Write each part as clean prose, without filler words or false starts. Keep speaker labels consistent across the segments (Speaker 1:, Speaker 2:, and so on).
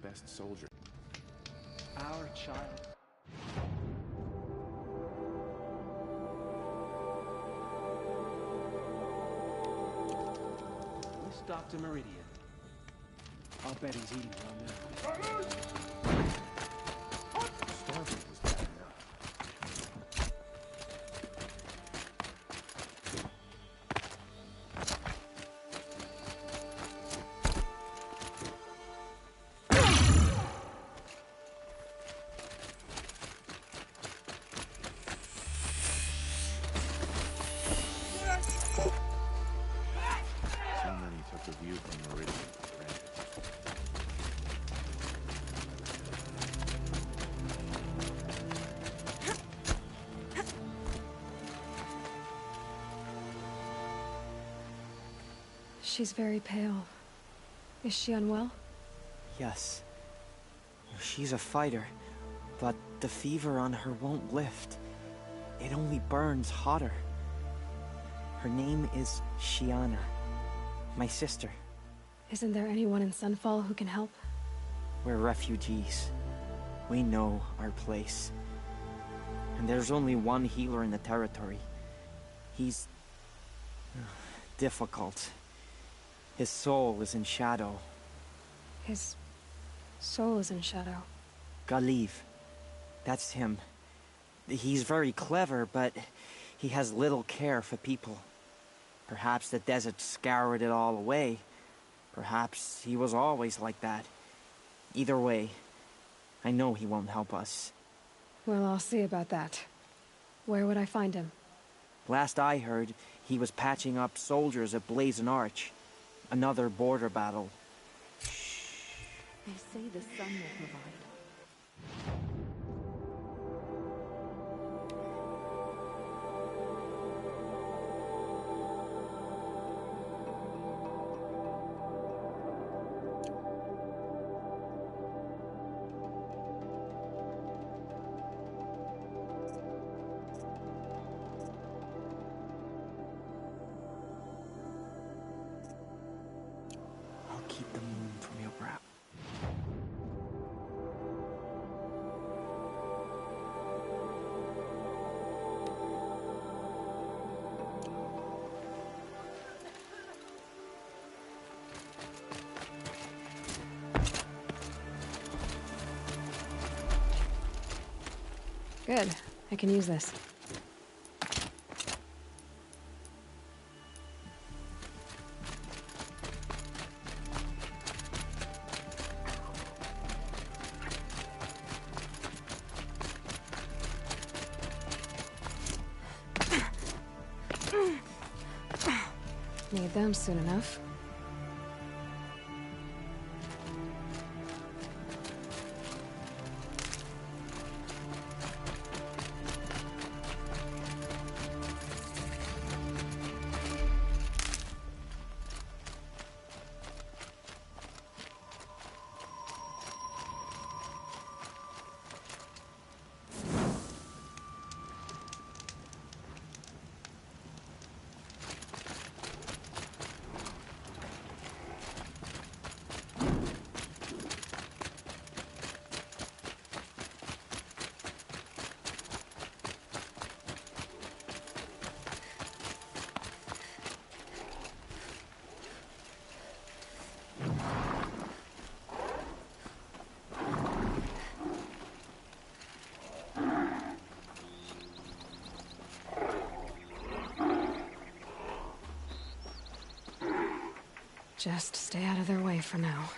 Speaker 1: best soldier.
Speaker 2: Our child. Where's Dr. Meridian? I'll bet he's eating well now.
Speaker 1: Starving is bad enough. So many took the view from Meridian for granted.
Speaker 3: She's very pale. Is she unwell?
Speaker 4: Yes. She's a fighter, but the fever on her won't lift. It only burns hotter. Her name is Shiana, my sister.
Speaker 3: Isn't there anyone in Sunfall who can help?
Speaker 4: We're refugees. We know our place. And there's only one healer in the territory. He's difficult. His soul is in shadow.
Speaker 3: His soul is in shadow.
Speaker 4: Galiv. That's him. He's very clever, but he has little care for people. Perhaps the desert scoured it all away. Perhaps he was always like that. Either way, I know he won't help us.
Speaker 3: Well, I'll see about that. Where would I find him?
Speaker 4: Last I heard, he was patching up soldiers at Blazon Arch. Another border battle.
Speaker 5: They say the sun will provide.
Speaker 4: I'll keep the moon from your brow.
Speaker 3: Good. I can use this. Need them soon enough. Just stay out of their way for now.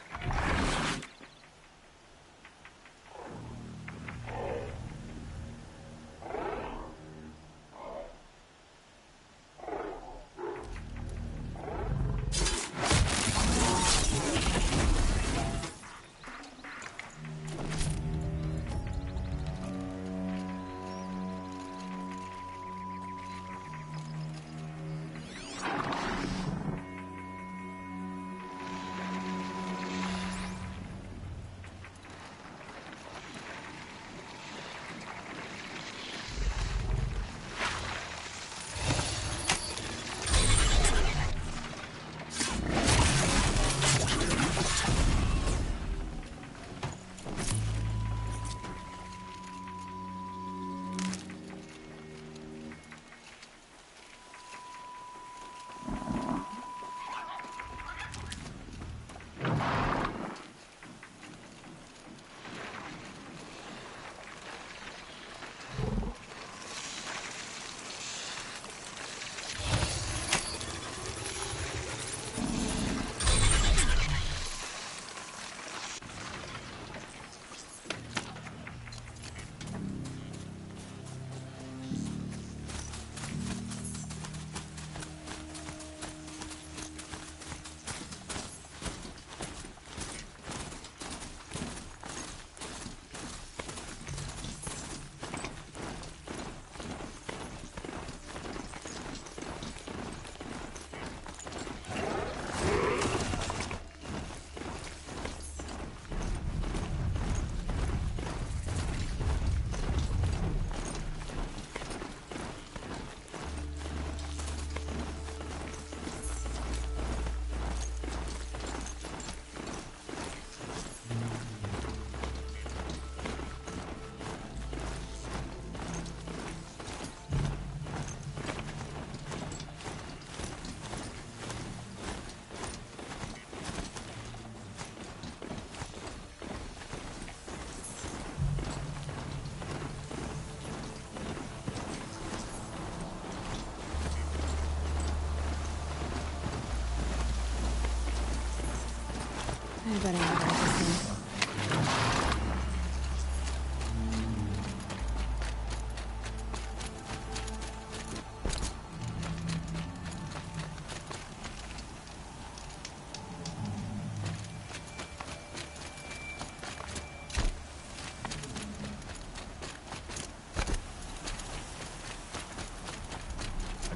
Speaker 3: I bet I'm about the same.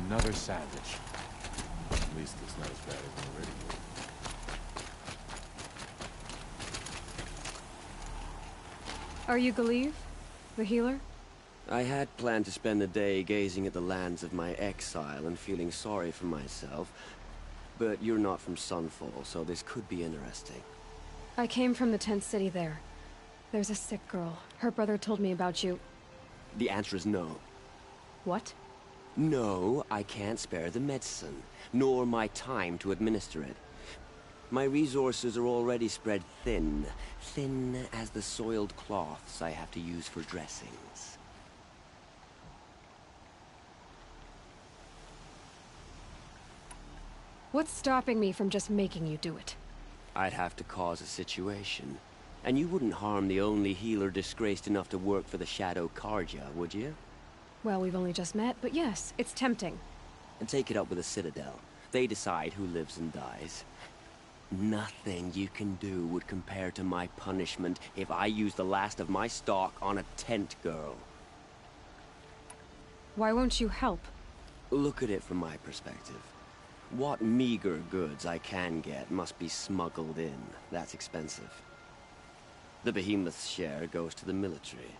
Speaker 1: Another savage. At least it's not as bad as already.
Speaker 3: Are you Galeev? The healer?
Speaker 6: I had planned to spend the day gazing at the lands of my exile and feeling sorry for myself, but you're not from Sunfall, so this could be interesting.
Speaker 3: I came from the tent city there. There's a sick girl. Her brother told me about you.
Speaker 6: The answer is no.
Speaker 3: What?
Speaker 6: No, I can't spare the medicine, nor my time to administer it. My resources are already spread thin, thin as the soiled cloths I have to use for dressings.
Speaker 3: What's stopping me from just making you do it?
Speaker 6: I'd have to cause a situation. And you wouldn't harm the only healer disgraced enough to work for the Shadow Karja, would you?
Speaker 3: Well, we've only just met, but yes, it's tempting.
Speaker 6: And take it up with the Citadel. They decide who lives and dies. Nothing you can do would compare to my punishment if I use the last of my stock on a tent girl.
Speaker 3: Why won't you help?
Speaker 6: Look at it from my perspective. What meager goods I can get must be smuggled in. That's expensive. The behemoth's share goes to the military.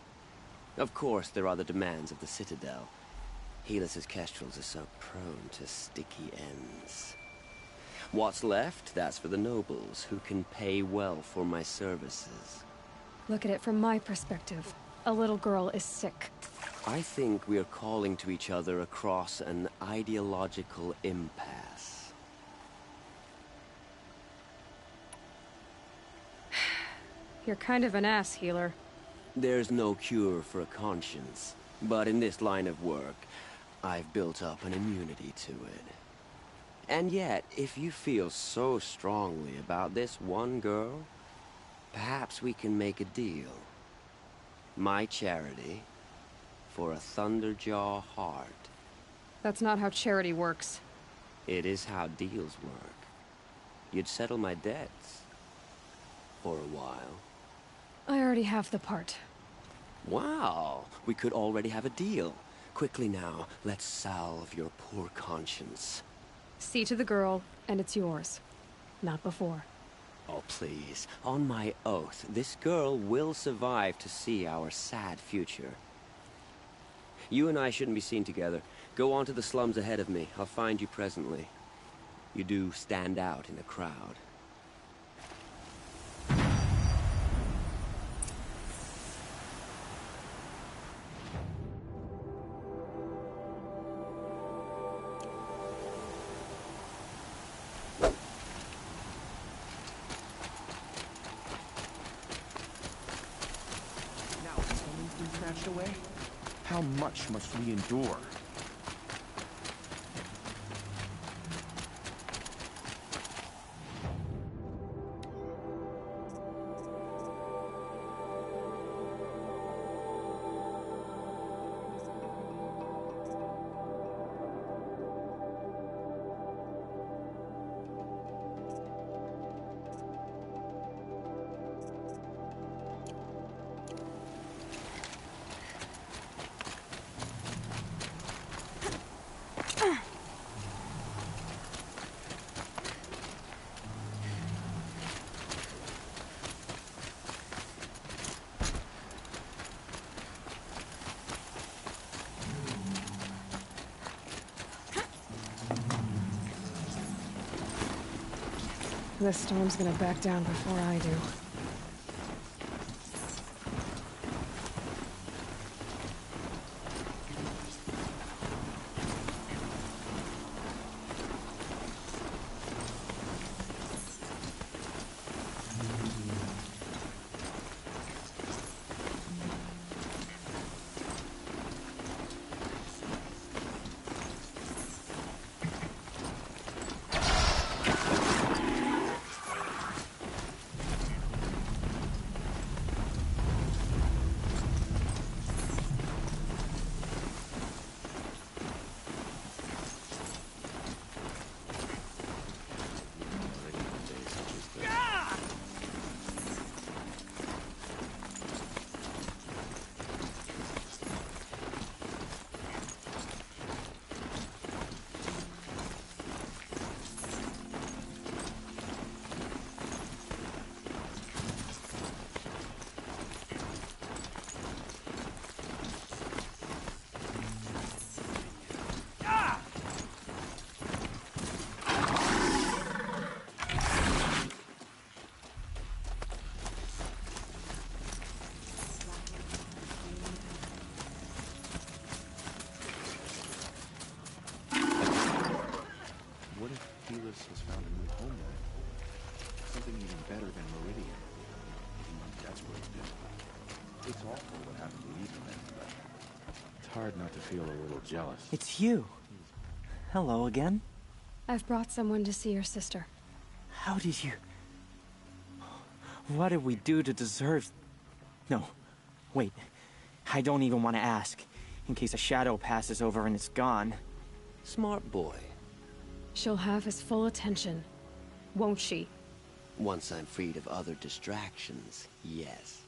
Speaker 6: Of course, there are the demands of the Citadel. Helis's kestrels are so prone to sticky ends. What's left, that's for the nobles, who can pay well for my services.
Speaker 3: Look at it from my perspective. A little girl is sick.
Speaker 6: I think we are calling to each other across an ideological impasse.
Speaker 3: You're kind of an ass, healer.
Speaker 6: There's no cure for a conscience, but in this line of work, I've built up an immunity to it. And yet, if you feel so strongly about this one girl, perhaps we can make a deal. My charity for a Thunderjaw heart.
Speaker 3: That's not how charity works.
Speaker 6: It is how deals work. You'd settle my debts. For a while.
Speaker 3: I already have the part.
Speaker 6: Wow, we could already have a deal. Quickly now, let's salve your poor conscience.
Speaker 3: See to the girl, and it's yours. Not before.
Speaker 6: Oh, please. On my oath, this girl will survive to see our sad future. You and I shouldn't be seen together. Go on to the slums ahead of me. I'll find you presently. You do stand out in a crowd.
Speaker 7: Away? How much must we endure?
Speaker 3: This storm's gonna back down before I do.
Speaker 1: has found a new homeland. Something even better than Meridian. That's where it's been. It's awful what happened to Ethan, but it's hard not to feel a little jealous.
Speaker 4: It's you. Hello again.
Speaker 3: I've brought someone to see your sister.
Speaker 4: How did you... What did we do to deserve... No. Wait. I don't even want to ask. In case a shadow passes over and it's gone.
Speaker 6: Smart boy.
Speaker 3: She'll have his full attention, won't she?
Speaker 6: Once I'm freed of other distractions, yes.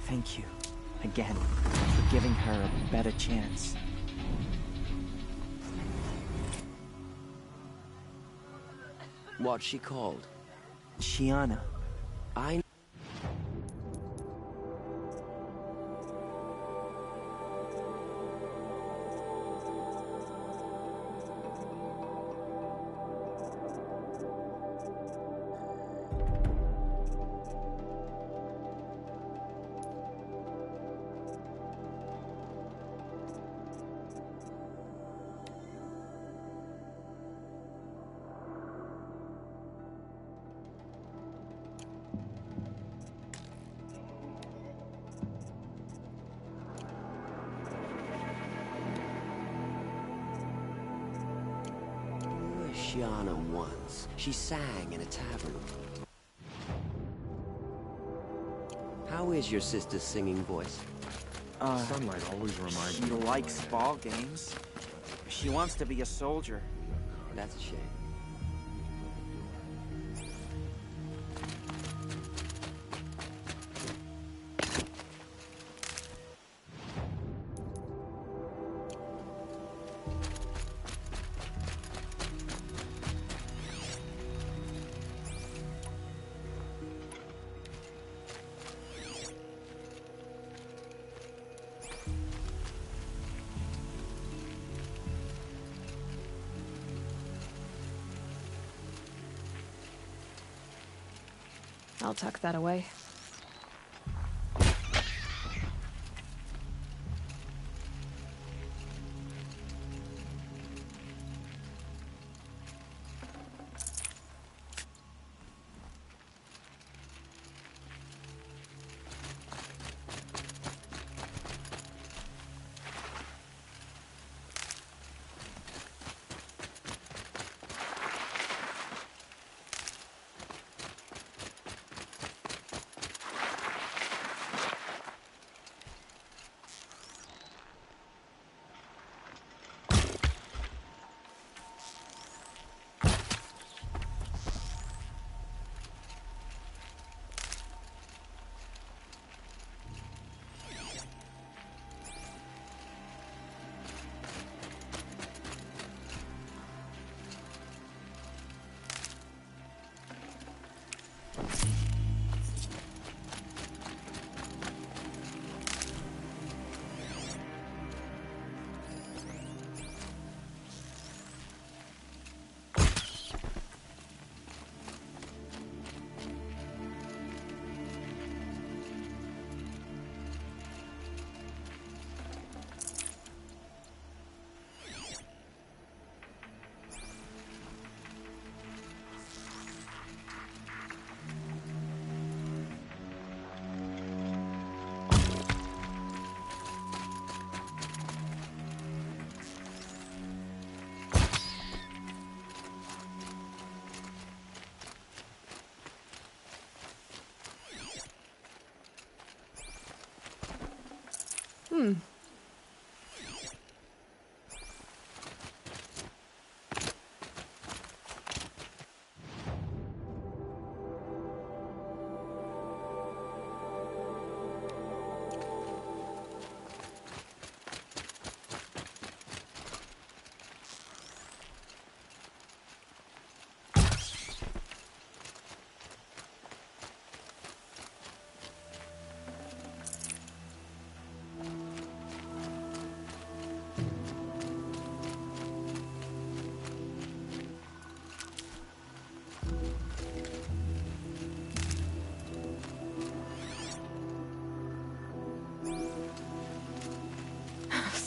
Speaker 4: Thank you. Again. For giving her a better chance.
Speaker 6: What's she called?
Speaker 4: Shiana.
Speaker 6: I... Shiana once. She sang in a tavern. How is your sister's singing voice?
Speaker 7: Sunlight always reminds
Speaker 4: She
Speaker 7: me of
Speaker 4: likes
Speaker 7: my dad.
Speaker 4: ball games. She wants to be a soldier.
Speaker 6: That's a shame.
Speaker 3: I'll tuck that away.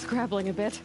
Speaker 3: scrabbling a bit.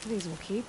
Speaker 3: These will keep.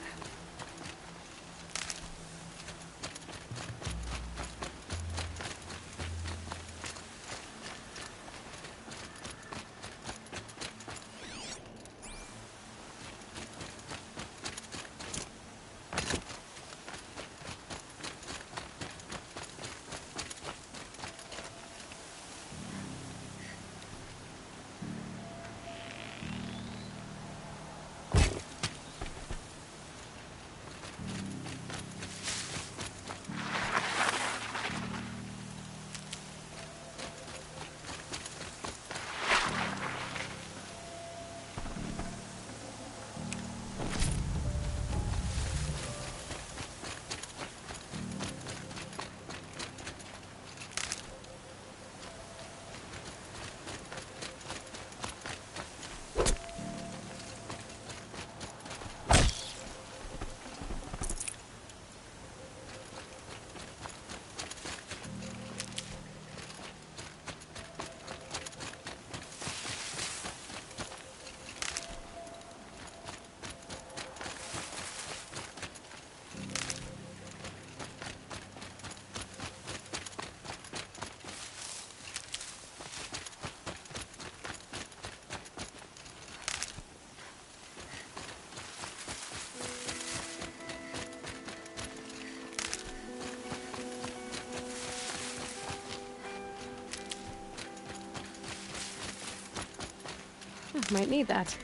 Speaker 3: Might need that.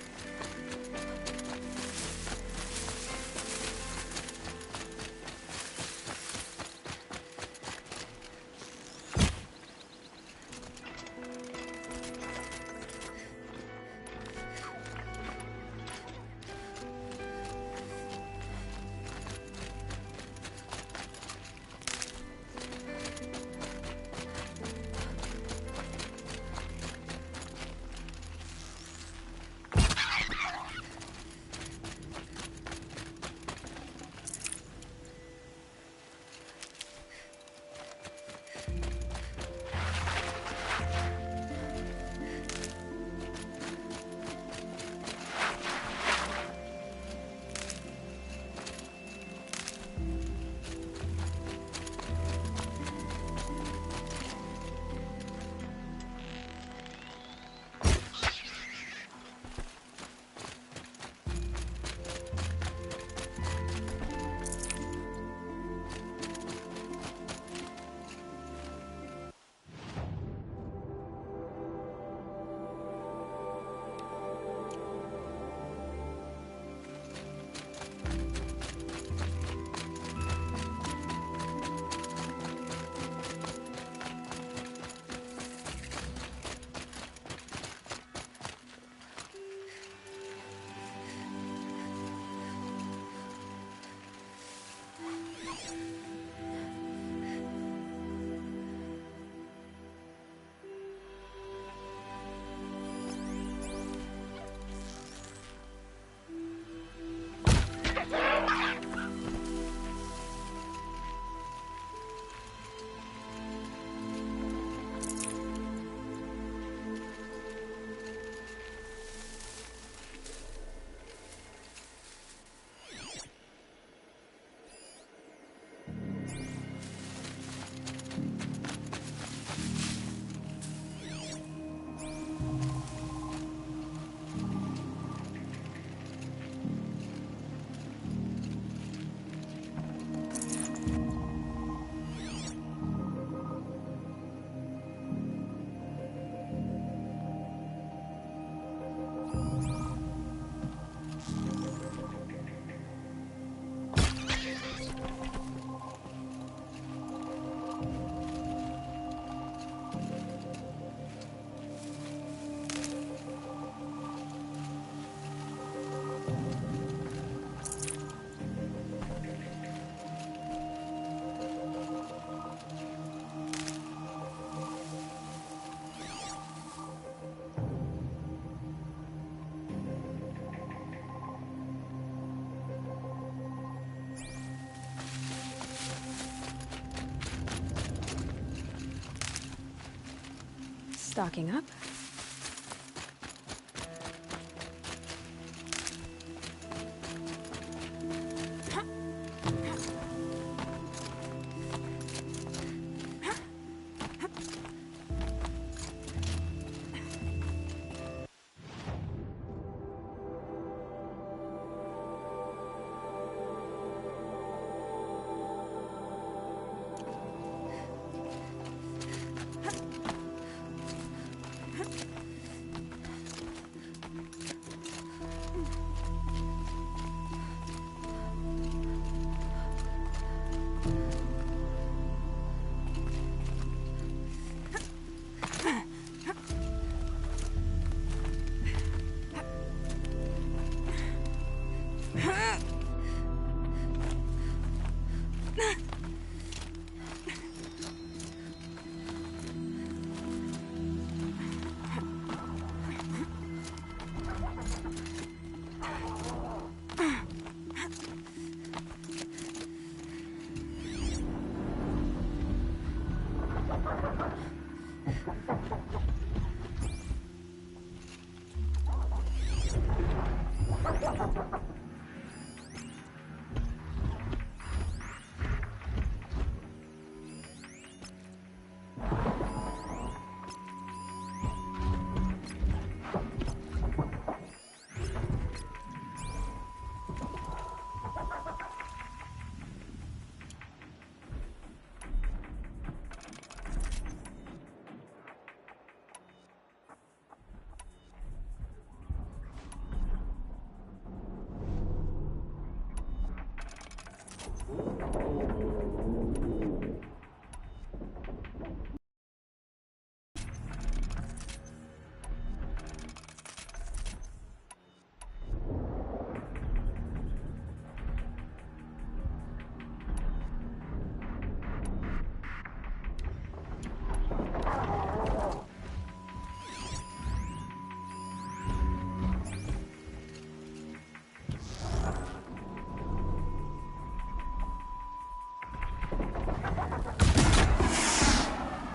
Speaker 3: Stocking up.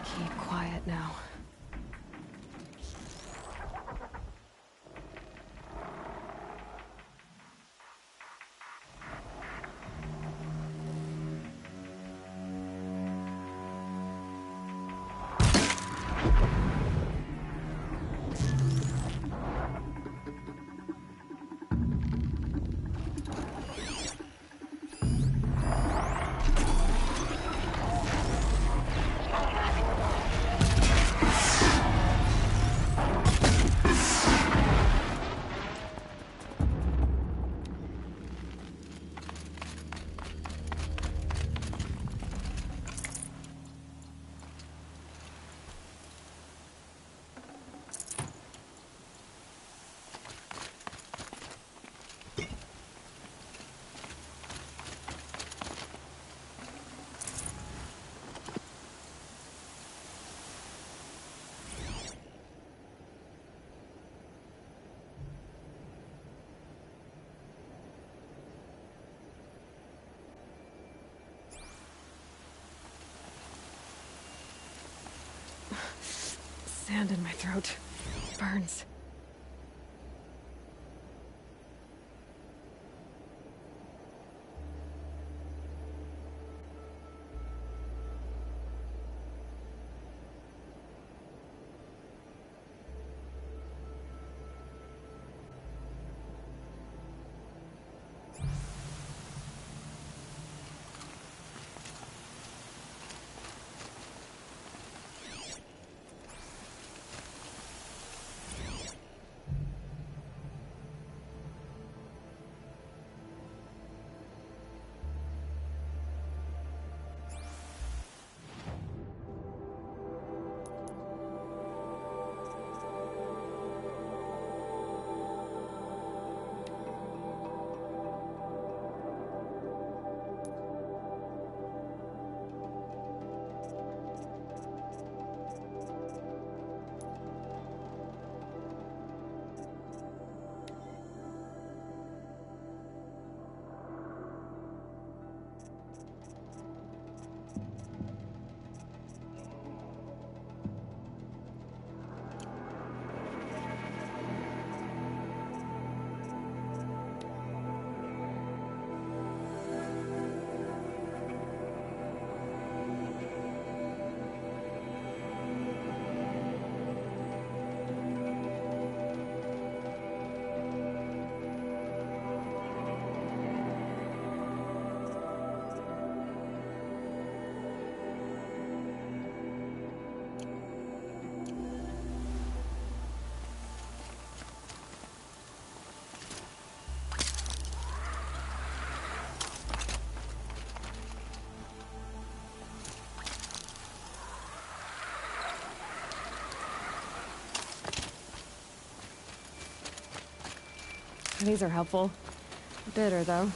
Speaker 3: Keep quiet now. Sand in my throat. Burns. These are helpful. Bitter, though.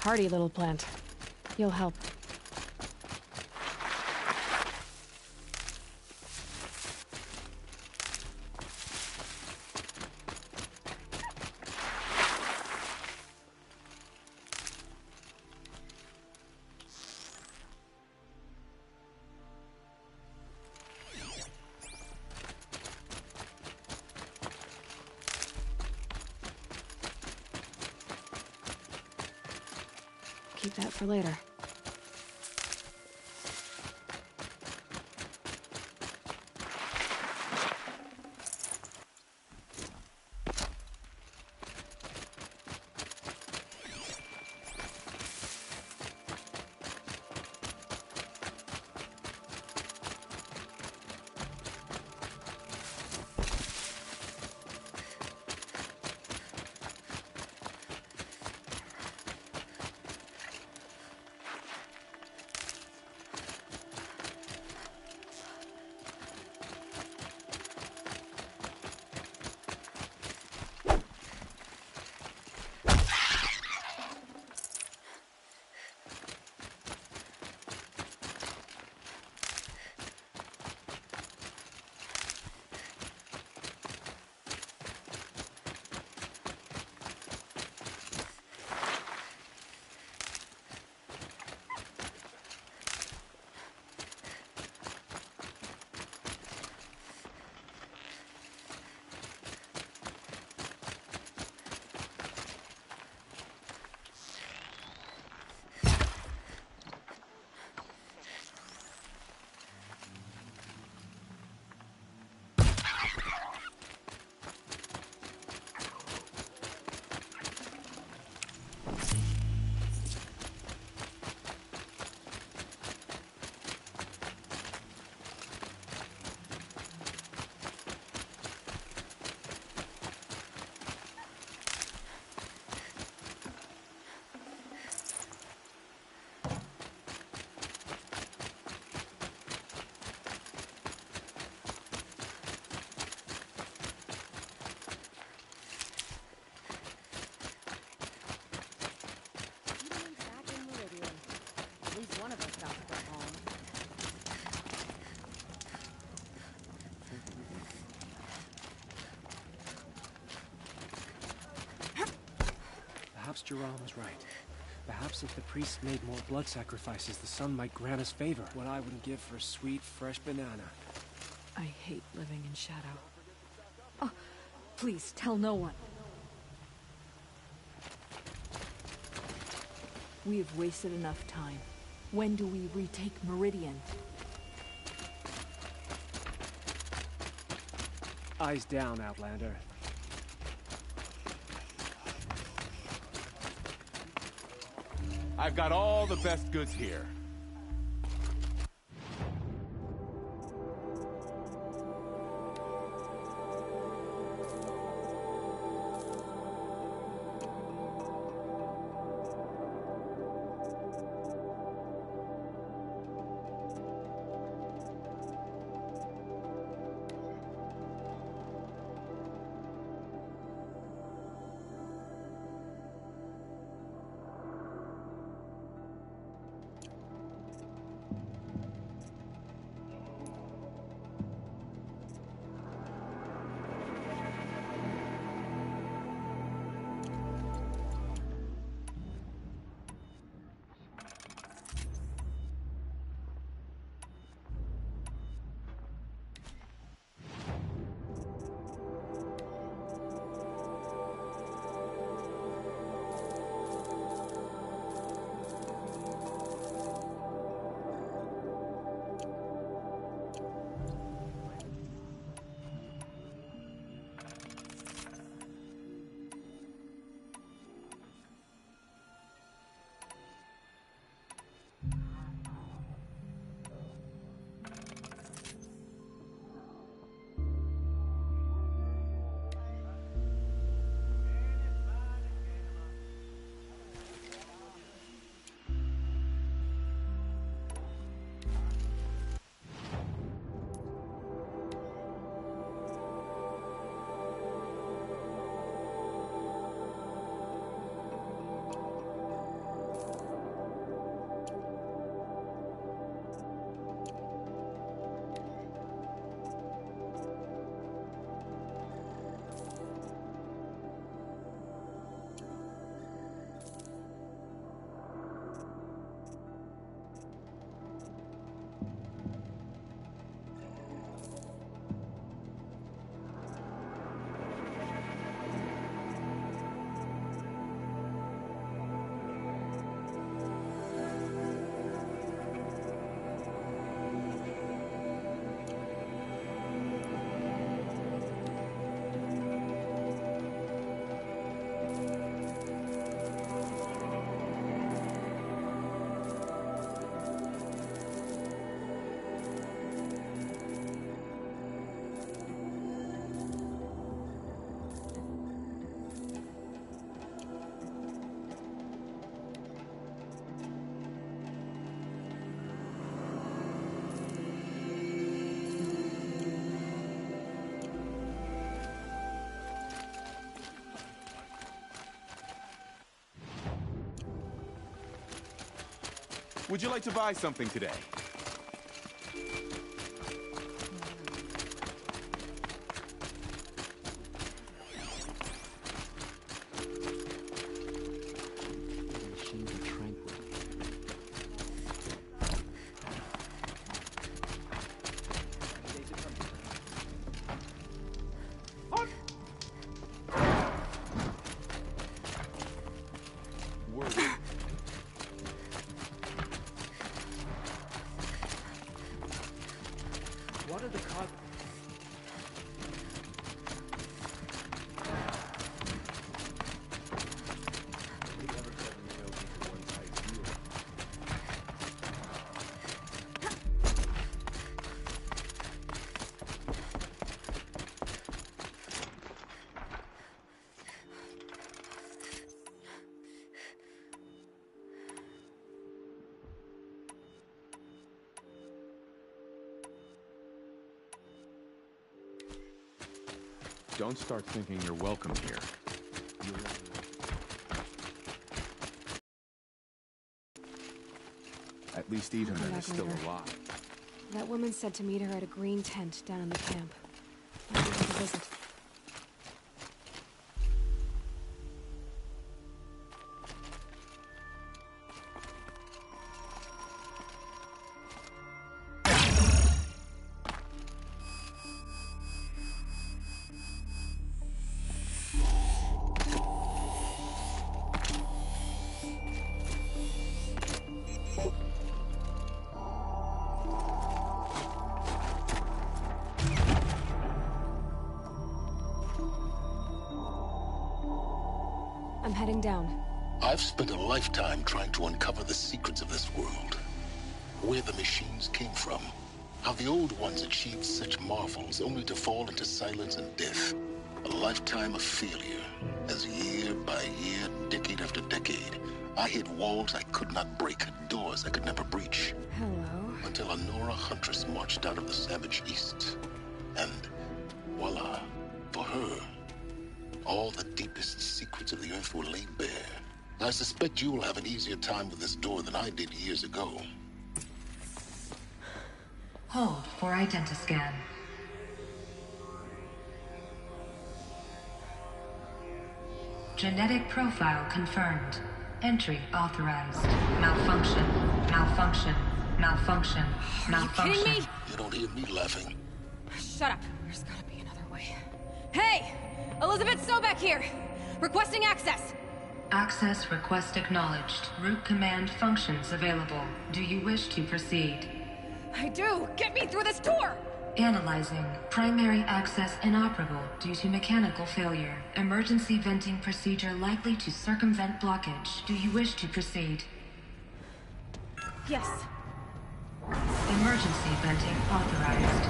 Speaker 3: Hardy little plant. You'll help. Keep that for later.
Speaker 2: Perhaps Jerome was right. Perhaps if the priest made more blood sacrifices, the sun might grant us favor. What I wouldn't give for a sweet, fresh banana.
Speaker 5: I hate living in shadow. Oh, please, tell no one. We have wasted enough time. When do we retake Meridian?
Speaker 2: Eyes down, Outlander.
Speaker 7: I've got all the best goods here.
Speaker 1: Would you like to buy something today?
Speaker 4: Machines are tranquil.
Speaker 2: What are the cause?
Speaker 1: Don't start thinking you're welcome here. At least Evenman is still alive.
Speaker 3: That woman said to meet her at a green tent down in the camp. I'll give her a visit. I'm heading down.
Speaker 8: I've spent a lifetime trying to uncover the secrets of this world. Where the machines came from. How the old ones achieved such marvels only to fall into silence and death. A lifetime of failure. As year by year, decade after decade, I hit walls I could not break, doors I could never breach.
Speaker 3: Hello.
Speaker 8: Until a Nora huntress marched out of the savage east. And voila, for her, all the deepest secrets of the Earth were laid bare. I suspect you will have an easier time with this door than I did years ago.
Speaker 9: Hold for identiscan. Genetic profile confirmed. Entry authorized. Malfunction. Malfunction. Malfunction. Malfunction.
Speaker 3: Are you kidding me?
Speaker 8: You don't hear me laughing.
Speaker 3: Shut up. There's gotta be another way. Hey! Elizabeth Sobek here! Requesting access!
Speaker 9: Access request acknowledged. Root command functions available. Do you wish to proceed?
Speaker 3: I do! Get me through this door!
Speaker 9: Analyzing. Primary access inoperable due to mechanical failure. Emergency venting procedure likely to circumvent blockage. Do you wish to proceed?
Speaker 3: Yes.
Speaker 9: Emergency venting authorized.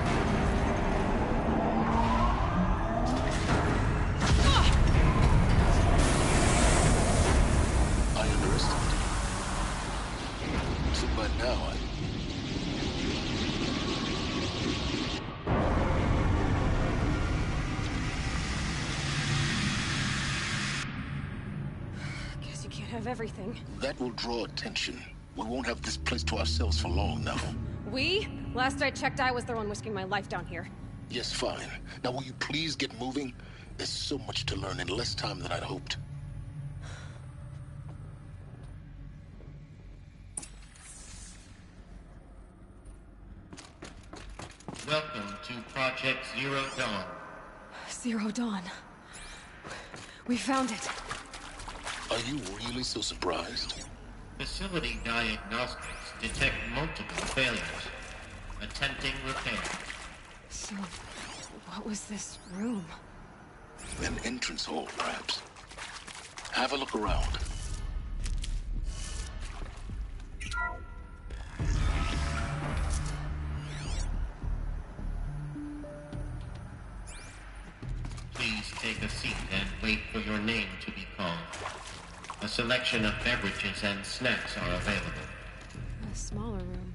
Speaker 8: I underestimated. So by now,
Speaker 3: Guess you can't have everything.
Speaker 8: that will draw attention. We won't have this place to ourselves for long now.
Speaker 3: We? Last I checked, I was the one risking my life down here.
Speaker 8: Yes, fine. Now will you please get moving? There's so much to learn in less time than I'd hoped.
Speaker 10: Welcome to Project Zero Dawn.
Speaker 3: Zero Dawn. We found it.
Speaker 8: Are you really so surprised?
Speaker 10: Facility diagnostics detect multiple failures. Attempting repair.
Speaker 3: So, what was this room?
Speaker 8: An entrance hall, perhaps. Have a look around.
Speaker 10: Please take a seat and wait for your name to be called. A selection of beverages and snacks are available.
Speaker 3: A smaller room.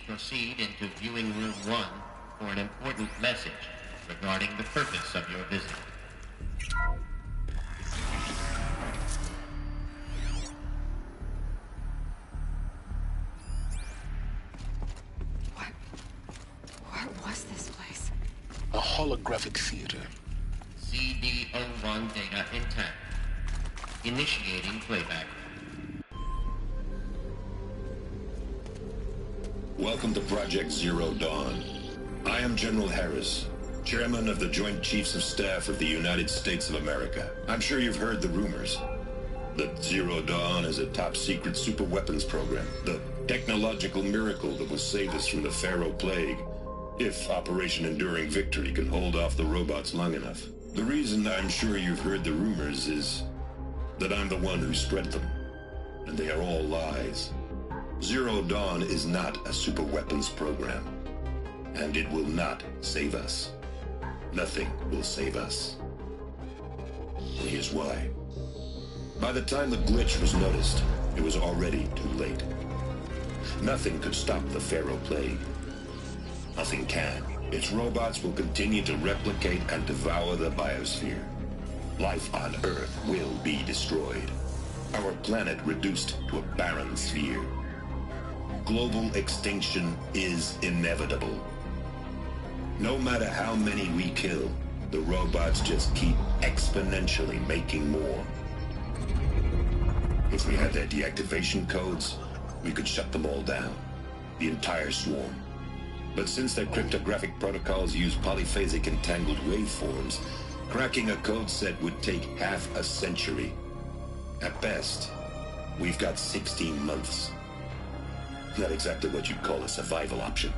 Speaker 10: proceed into viewing room 1 for an important message regarding the purpose of your visit.
Speaker 3: What was this place?
Speaker 8: A holographic theater.
Speaker 10: CD01 data intact. Initiating playback.
Speaker 11: Welcome to Project Zero Dawn. I am General Harris, Chairman of the Joint Chiefs of Staff of the United States of America. I'm sure you've heard the rumors that Zero Dawn is a top-secret superweapons program, the technological miracle that will save us from the Pharaoh Plague, if Operation Enduring Victory can hold off the robots long enough. The reason I'm sure you've heard the rumors is that I'm the one who spread them, and they are all lies. Zero Dawn is not a superweapons program, and it will not save us. Nothing will save us. And here's why. By the time the glitch was noticed, it was already too late. Nothing could stop the Pharaoh Plague. Nothing can. Its robots will continue to replicate and devour the biosphere. Life on Earth will be destroyed. Our planet reduced to a barren sphere. Global extinction is inevitable. No matter how many we kill, the robots just keep exponentially making more. If we had their deactivation codes, we could shut them all down. The entire swarm. But since their cryptographic protocols use polyphasic entangled waveforms, cracking a code set would take half a century. At best, we've got 16 months. Not exactly what you'd call a survival option.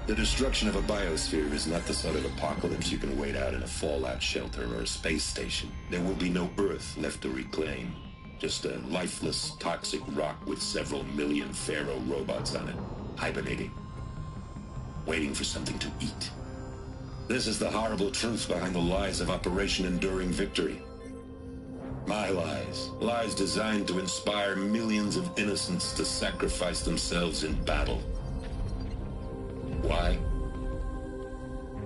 Speaker 11: The destruction of a biosphere is not the sort of apocalypse you can wait out in a fallout shelter or a space station. There will be no Earth left to reclaim. Just a lifeless, toxic rock with several million Pharaoh robots on it, hibernating, waiting for something to eat. This is the horrible truth behind the lies of Operation Enduring Victory. My lies. Lies designed to inspire millions of innocents to sacrifice themselves in battle. Why?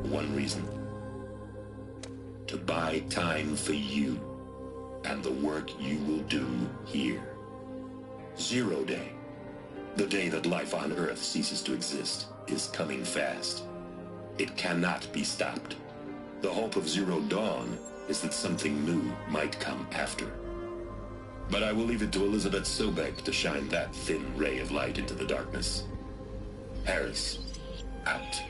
Speaker 11: One reason. To buy time for you and the work you will do here. Zero Day, the day that life on Earth ceases to exist, is coming fast. It cannot be stopped. The hope of Zero Dawn is that something new might come after. But I will leave it to Elizabeth Sobek to shine that thin ray of light into the darkness. Harris, out.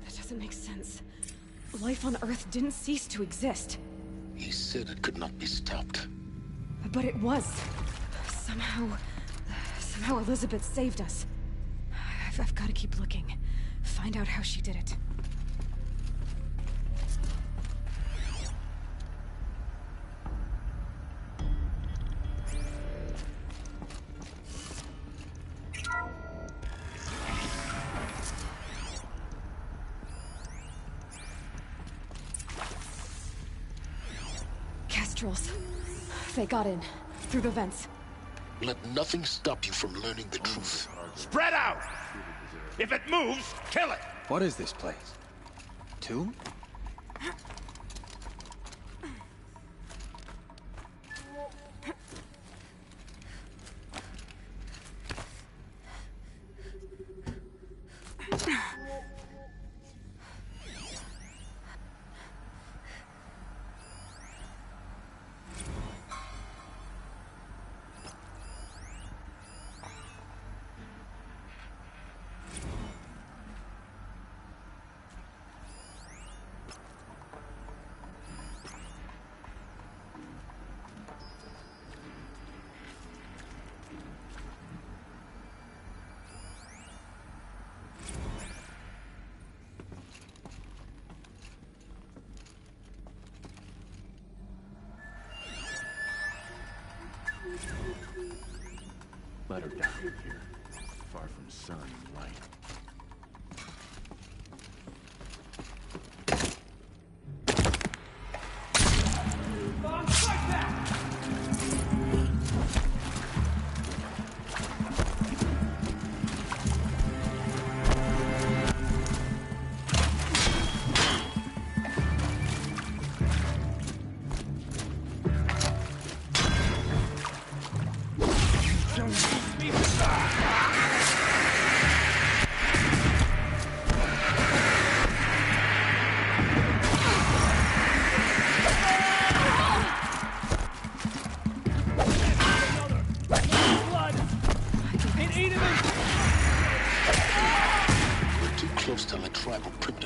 Speaker 3: That doesn't make sense. Life on Earth didn't cease to exist.
Speaker 8: He said it could not be stopped.
Speaker 3: But it was. Somehow Elizabeth saved us. I've got to keep looking. Find out how she did it. Kestrels. They got in. Through the vents.
Speaker 8: Let nothing stop you from learning the truth.
Speaker 7: Spread out! If it moves, kill it!
Speaker 2: What is this place? Tomb?
Speaker 1: Let her down here, far from sun and light.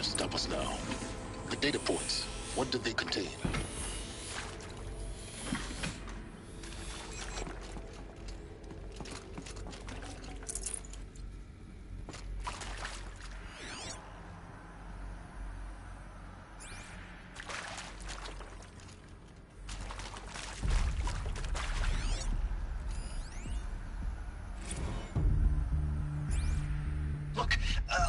Speaker 8: to stop us now. The data points, what did they contain?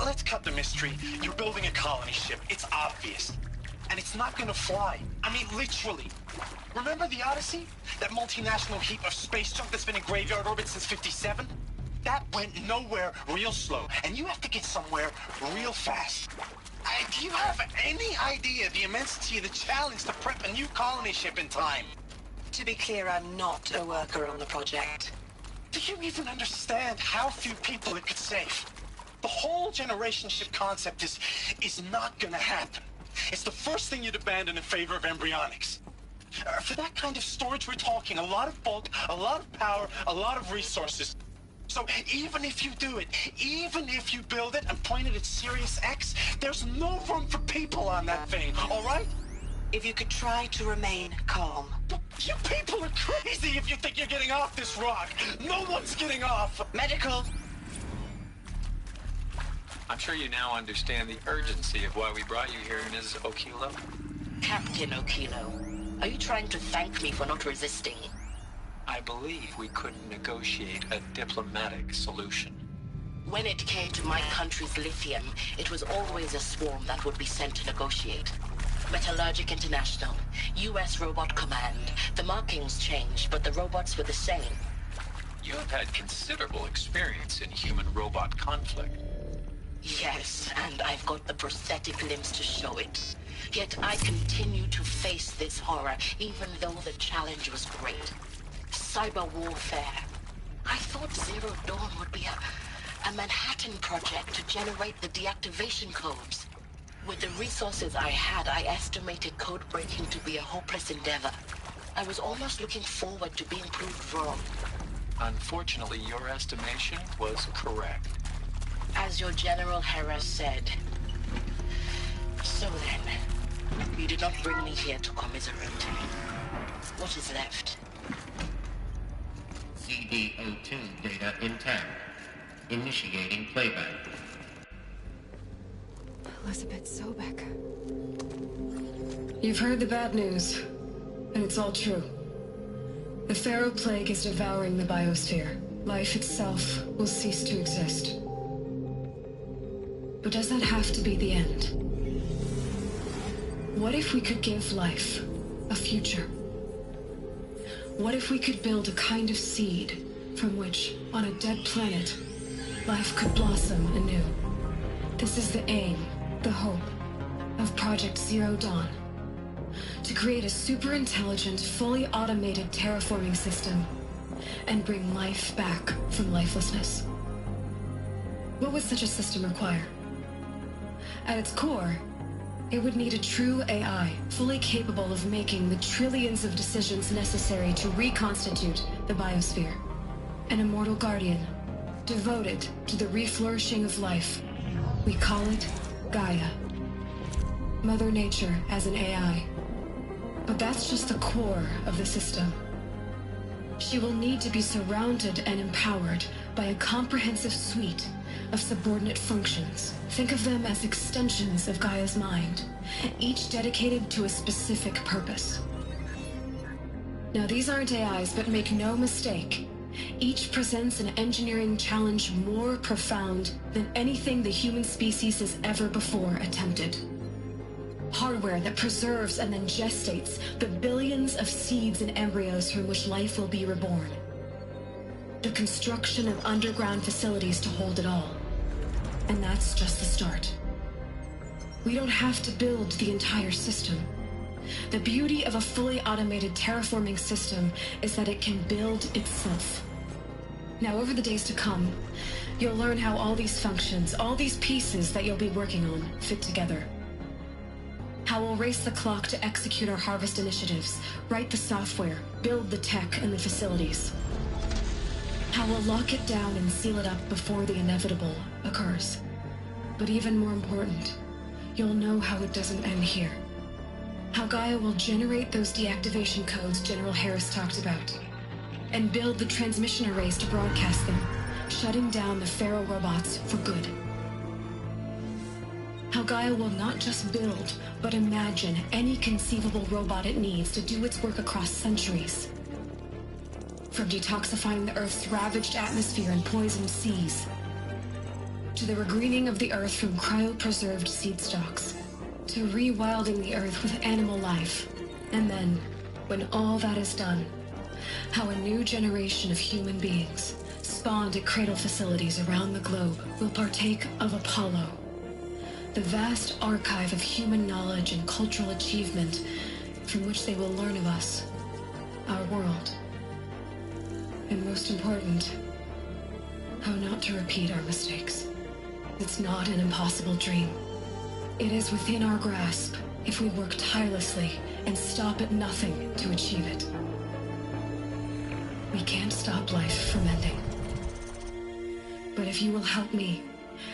Speaker 12: Let's cut the mystery. You're building a colony ship. It's obvious. And it's not gonna fly. I mean, literally. Remember the Odyssey? That multinational heap of space junk that's been in graveyard orbit since '57? That went nowhere real slow. And you have to get somewhere real fast. Do you have any idea the immensity of the challenge to prep a new colony ship in time?
Speaker 13: To be clear, I'm not a worker on the project.
Speaker 12: Do you even understand how few people it could save? The whole generation ship concept is not gonna happen. It's the first thing you'd abandon in favor of embryonics. For that kind of storage, we're talking a lot of bulk, a lot of power, a lot of resources. So even if you do it, even if you build it and point it at Sirius X, there's no room for people on that thing, all right?
Speaker 13: If you could try to remain calm.
Speaker 12: You people are crazy if you think you're getting off this rock. No one's getting off.
Speaker 13: Medical.
Speaker 14: I'm sure you now understand the urgency of why we brought you here, Ms. Okilo.
Speaker 13: Captain Okilo, are you trying to thank me for not resisting?
Speaker 14: I believe we couldn't negotiate a diplomatic solution.
Speaker 13: When it came to my country's lithium, it was always a swarm that would be sent to negotiate. Metallurgic International, U.S. Robot Command. The markings changed, but the robots were the same.
Speaker 14: You have had considerable experience in human-robot conflict.
Speaker 13: Yes, and I've got the prosthetic limbs to show it. Yet I continue to face this horror, even though the challenge was great. Cyber warfare. I thought Zero Dawn would be a Manhattan project to generate the deactivation codes. With the resources I had, I estimated code breaking to be a hopeless endeavor. I was almost looking forward to being proved wrong.
Speaker 14: Unfortunately, your estimation was correct.
Speaker 13: As your General Harris said. So then, you did not bring me here to commiserate. What is left?
Speaker 10: CD02 data intact. Initiating playback.
Speaker 3: Elizabeth Sobek.
Speaker 15: You've heard the bad news, and it's all true. The Pharaoh Plague is devouring the biosphere. Life itself will cease to exist. But does that have to be the end? What if we could give life a future? What if we could build a kind of seed from which, on a dead planet, life could blossom anew? This is the aim, the hope, of Project Zero Dawn. To create a super-intelligent, fully automated terraforming system and bring life back from lifelessness. What would such a system require? At its core, it would need a true AI, fully capable of making the trillions of decisions necessary to reconstitute the biosphere. An immortal guardian, devoted to the reflourishing of life. We call it Gaia. Mother Nature as an AI. But that's just the core of the system. She will need to be surrounded and empowered by a comprehensive suite of subordinate functions. Think of them as extensions of Gaia's mind, each dedicated to a specific purpose. Now, these aren't AIs, but make no mistake, each presents an engineering challenge more profound than anything the human species has ever before attempted. Hardware that preserves and then gestates the billions of seeds and embryos from which life will be reborn. The construction of underground facilities to hold it all. And that's just the start. We don't have to build the entire system. The beauty of a fully automated terraforming system is that it can build itself. Now, over the days to come, you'll learn how all these functions, all these pieces that you'll be working on, fit together. How we'll race the clock to execute our harvest initiatives, write the software, build the tech and the facilities. How we'll lock it down and seal it up before the inevitable occurs. But even more important, you'll know how it doesn't end here. How Gaia will generate those deactivation codes General Harris talked about, and build the transmission arrays to broadcast them, shutting down the Pharaoh robots for good. How Gaia will not just build, but imagine any conceivable robot it needs to do its work across centuries. From detoxifying the Earth's ravaged atmosphere and poisoned seas, to the regreening of the Earth from cryopreserved seed stalks, to rewilding the Earth with animal life. And then, when all that is done, how a new generation of human beings, spawned at cradle facilities around the globe, will partake of Apollo, the vast archive of human knowledge and cultural achievement from which they will learn of us, our world. And most important, how not to repeat our mistakes. It's not an impossible dream. It is within our grasp if we work tirelessly and stop at nothing to achieve it. We can't stop life from ending. But if you will help me,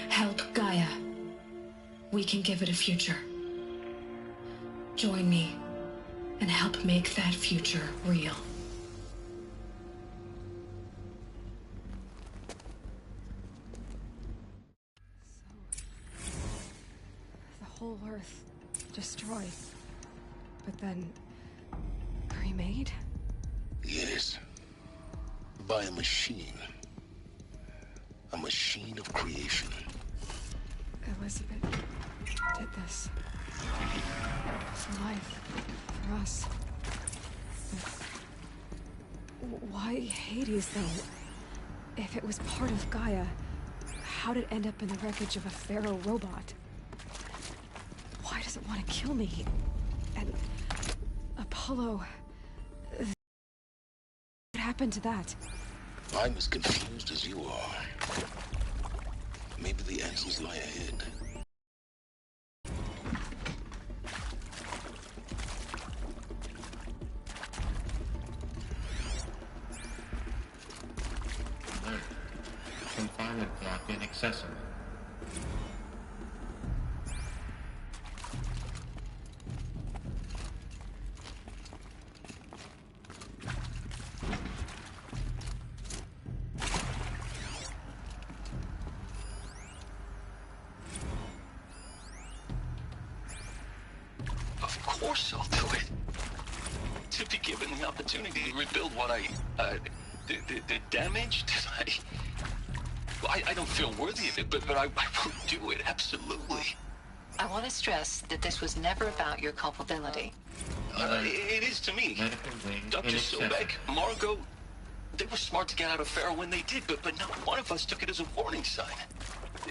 Speaker 15: help Gaia, we can give it a future. Join me and help make that future real.
Speaker 3: The whole Earth destroyed, but then remade?
Speaker 8: Yes. By a machine. A machine of creation.
Speaker 3: Elizabeth did this. For life. For us. But why Hades, though? If it was part of Gaia, how did it end up in the wreckage of a Pharaoh robot? Why does it want to kill me? And Apollo... What happened to that?
Speaker 8: I'm as confused as you are. Maybe the answers lie ahead.
Speaker 10: Alert. Confinement block inaccessible.
Speaker 14: Of course I'll do it. To be given the opportunity to rebuild what the damage that I don't feel worthy of it, but I will do it, absolutely.
Speaker 13: I want to stress that this was never about your culpability.
Speaker 14: It is to me. Dr. Sobek, Margot, they were smart to get out of Pharaoh when they did, but not one of us took it as a warning sign.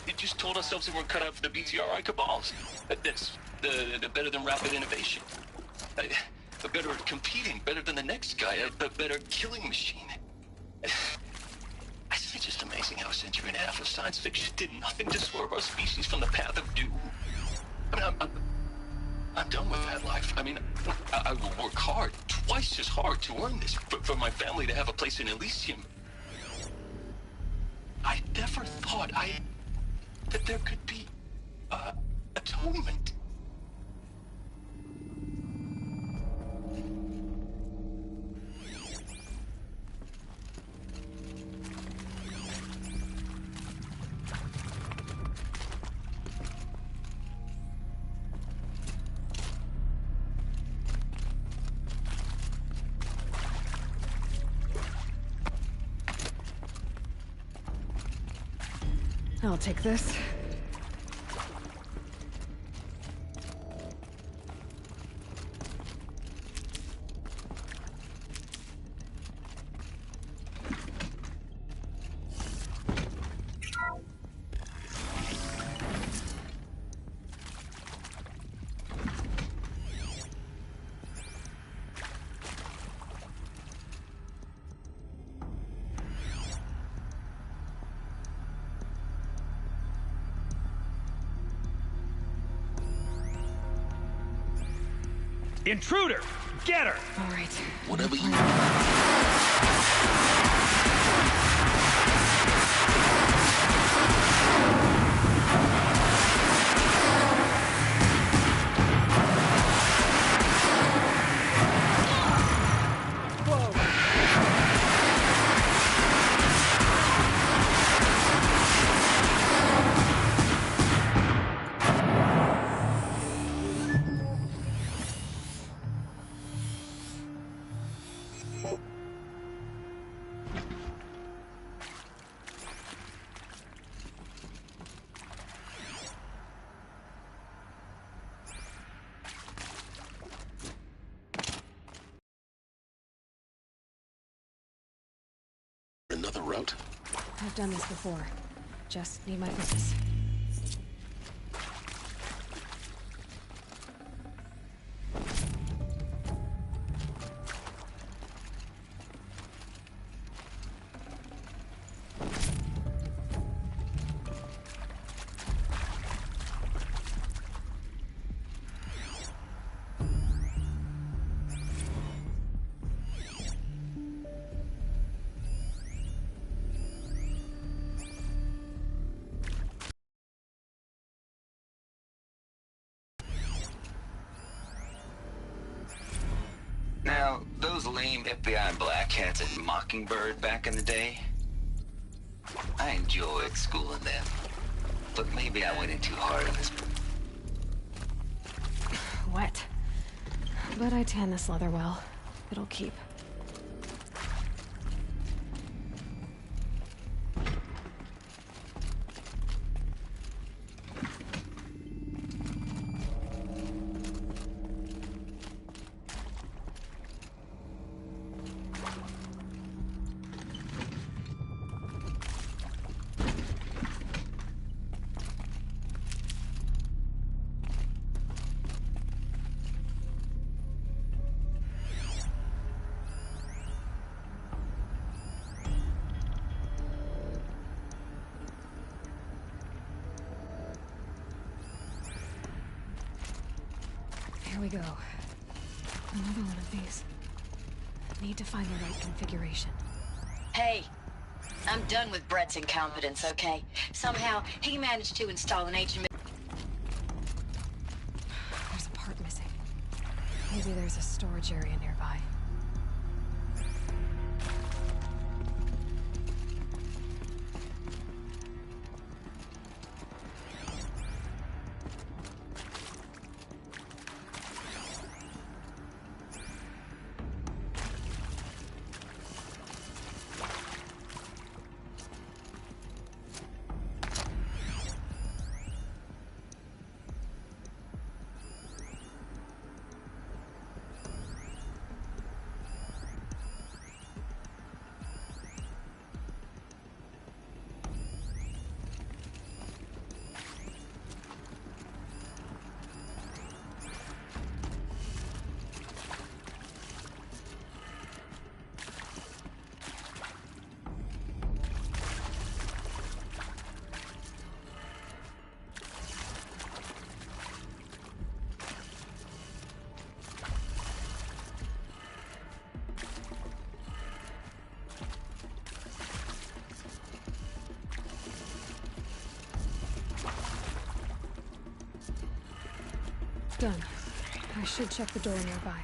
Speaker 14: It just told ourselves that we're cut out for the BTRI cabals. That's the better than rapid innovation. Better at competing, better than the next guy, a better killing machine. It's just amazing how a century and a half of science fiction did nothing to swerve our species from the path of doom. I mean, I'm done with that life. I mean, I will work hard, twice as hard to earn this, for my family to have a place in Elysium. I never thought that there could be atonement.
Speaker 3: I'll take this.
Speaker 16: Intruder! Get her!
Speaker 3: All right.
Speaker 8: Whatever you...
Speaker 3: I've done this before. Just need my focus.
Speaker 16: Now, those lame FBI black hats at Mockingbird back in the day, I enjoyed schooling them. But maybe I went in too hard on this.
Speaker 3: Wet. But I tan this leather well. It'll keep. Here we go. Another one of these. Need to find the right configuration.
Speaker 13: Hey, I'm done with Brett's incompetence, okay? Somehow, he managed to install an ancient...
Speaker 3: There's a part missing. Maybe there's a storage area nearby. Done. I should check the door nearby.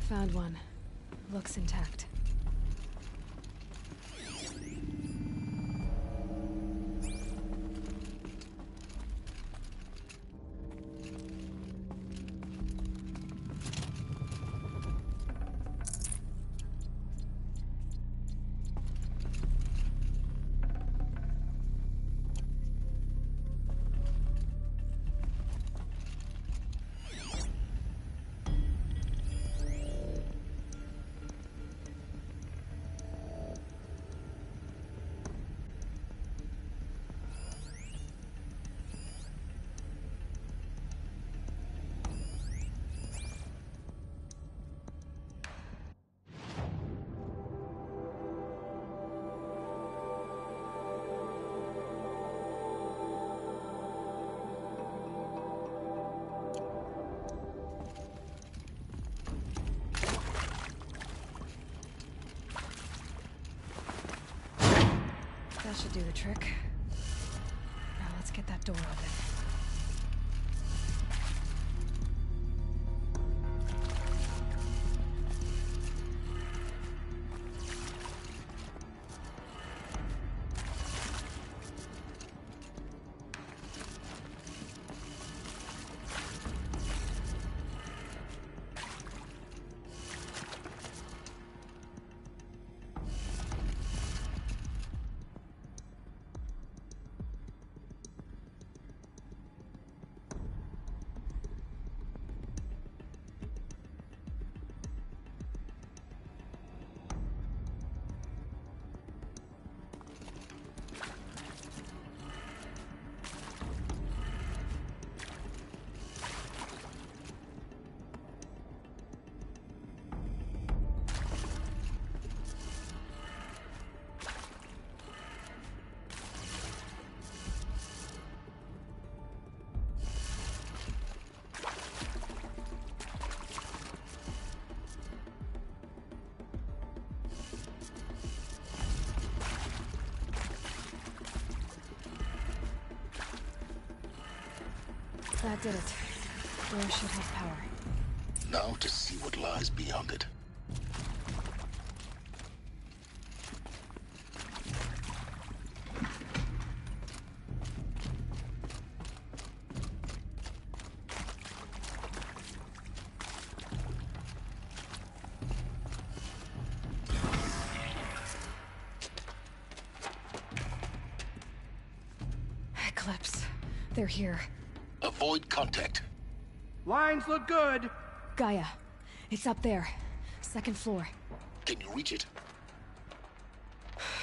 Speaker 3: Found one. Looks intact. That should do the trick. Now let's get that door open. That did it. Door should have power.
Speaker 8: Now to see what lies beyond it.
Speaker 3: Eclipse. They're here.
Speaker 8: Avoid contact.
Speaker 7: Lines look good.
Speaker 3: Gaia. It's up there. Second floor.
Speaker 8: Can you reach it?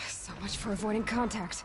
Speaker 3: So much for avoiding contact.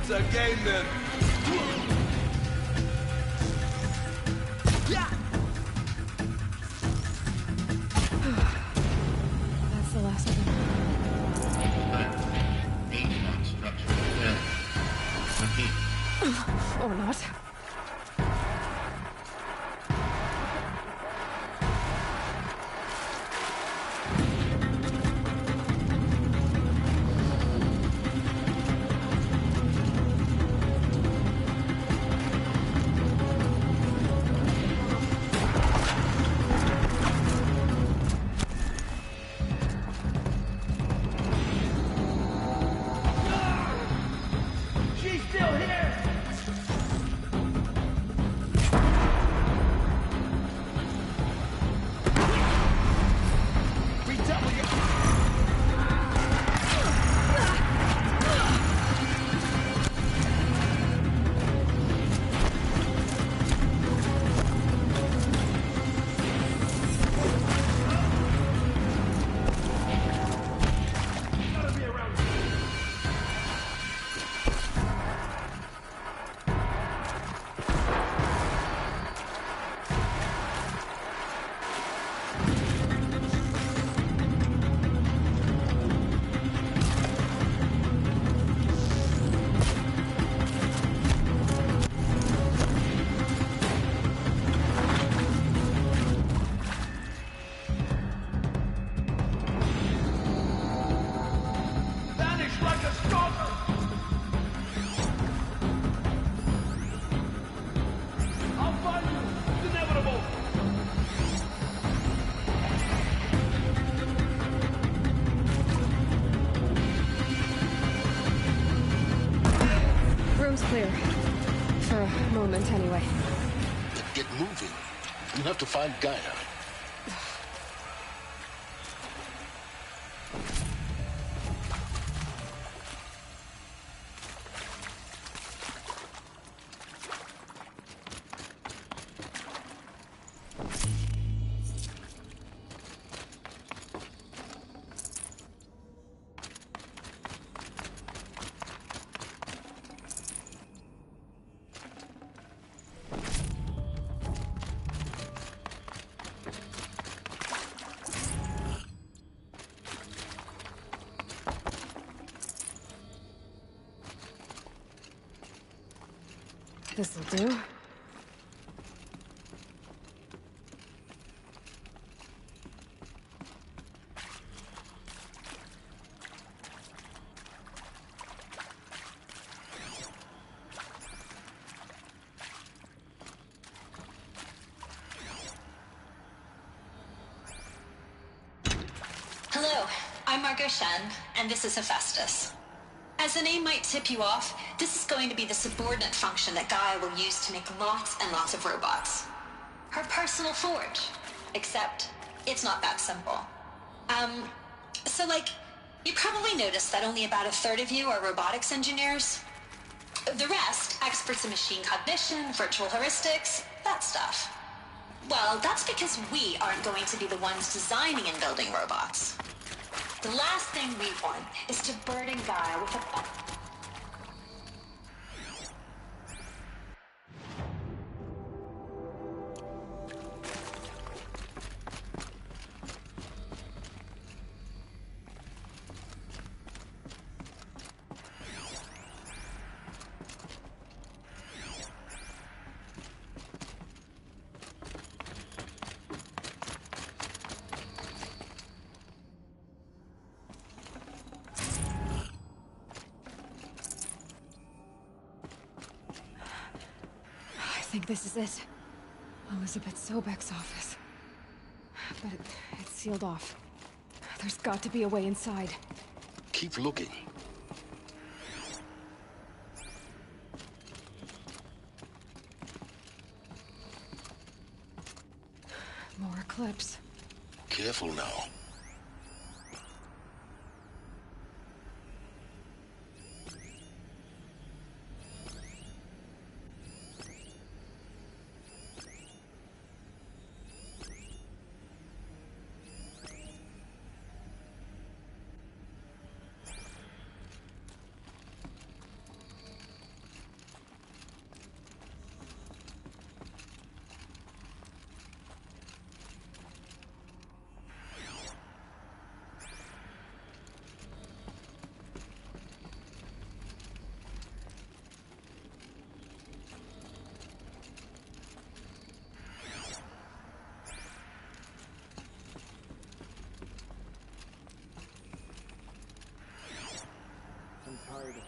Speaker 17: It's a game then.
Speaker 3: That's the last of them. Or not.
Speaker 17: She's still here! Redouble your... Gotta be around here. Vanish like a stalker! I'll find you! It's inevitable!
Speaker 3: Room's clear. For a moment, anyway.
Speaker 8: Then get moving. You have to find Gaia.
Speaker 3: This'll do.
Speaker 18: Hello, I'm Margot Shen, and this is Hephaestus. As the name might tip you off, this is going to be the subordinate function that Gaia will use to make lots and lots of robots. Her personal forge. Except, it's not that simple. You probably noticed that only about a third of you are robotics engineers. The rest, experts in machine cognition, virtual heuristics, that stuff. Well, that's because we aren't going to be the ones designing and building robots. The last thing we want is to burden Gaia with a...
Speaker 3: I think this is it. Elizabeth Sobek's office. But it's sealed off. There's got to be a way inside.
Speaker 8: Keep looking.
Speaker 3: More clips.
Speaker 8: Careful now.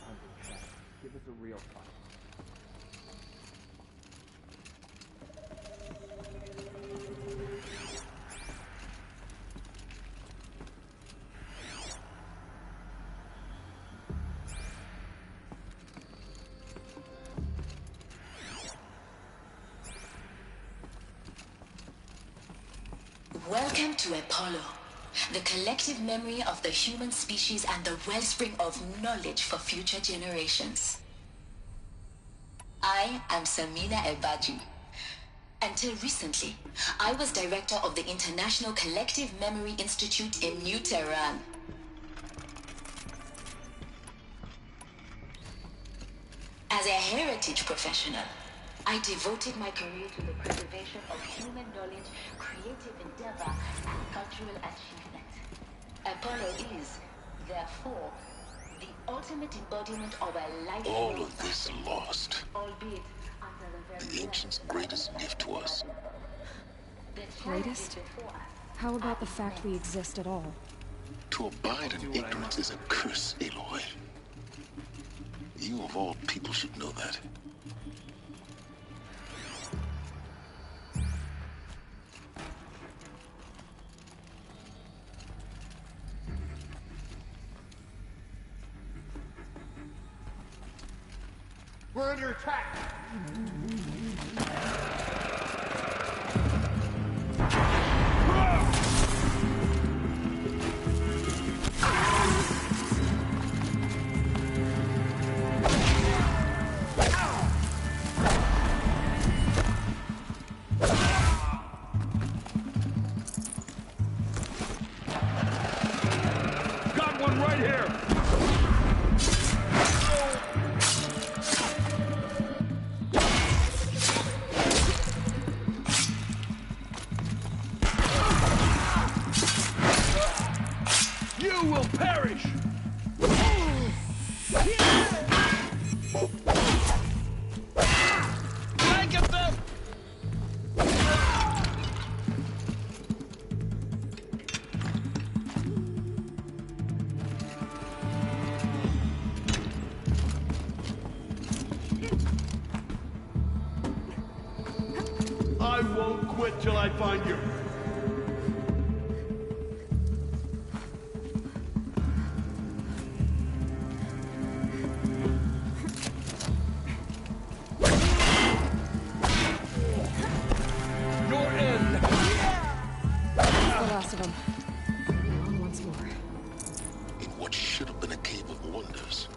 Speaker 7: hunting, Shadow. Give us a real fight.
Speaker 13: Welcome to Apollo, the collective memory of the human species and the wellspring of knowledge for future generations. I am Samina Ebaji. Until recently, I was director of the International Collective Memory Institute in New Tehran. As a heritage professional, I devoted my career to the preservation of human knowledge, creative endeavor, and cultural achievement. Apollo is, therefore, the ultimate embodiment of a life.
Speaker 8: All of this lost.
Speaker 13: Albeit under a very
Speaker 8: The ancients' greatest gift to us.
Speaker 3: Greatest? How about the fact we exist at all?
Speaker 8: To abide in ignorance is a curse, Aloy. You of all people should know that.
Speaker 17: We're under attack! Got one right here! You will perish! Blanket them! I won't quit till I find you. Your end!
Speaker 3: That's the last of them. On once more.
Speaker 8: In what should have been a cave of wonders.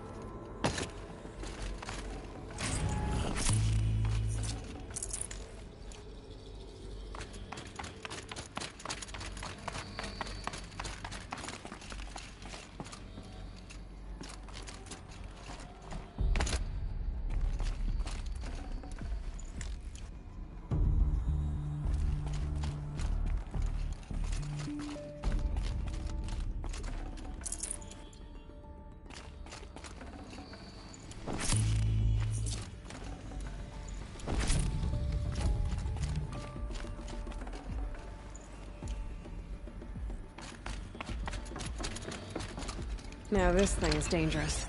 Speaker 3: Now this thing is dangerous.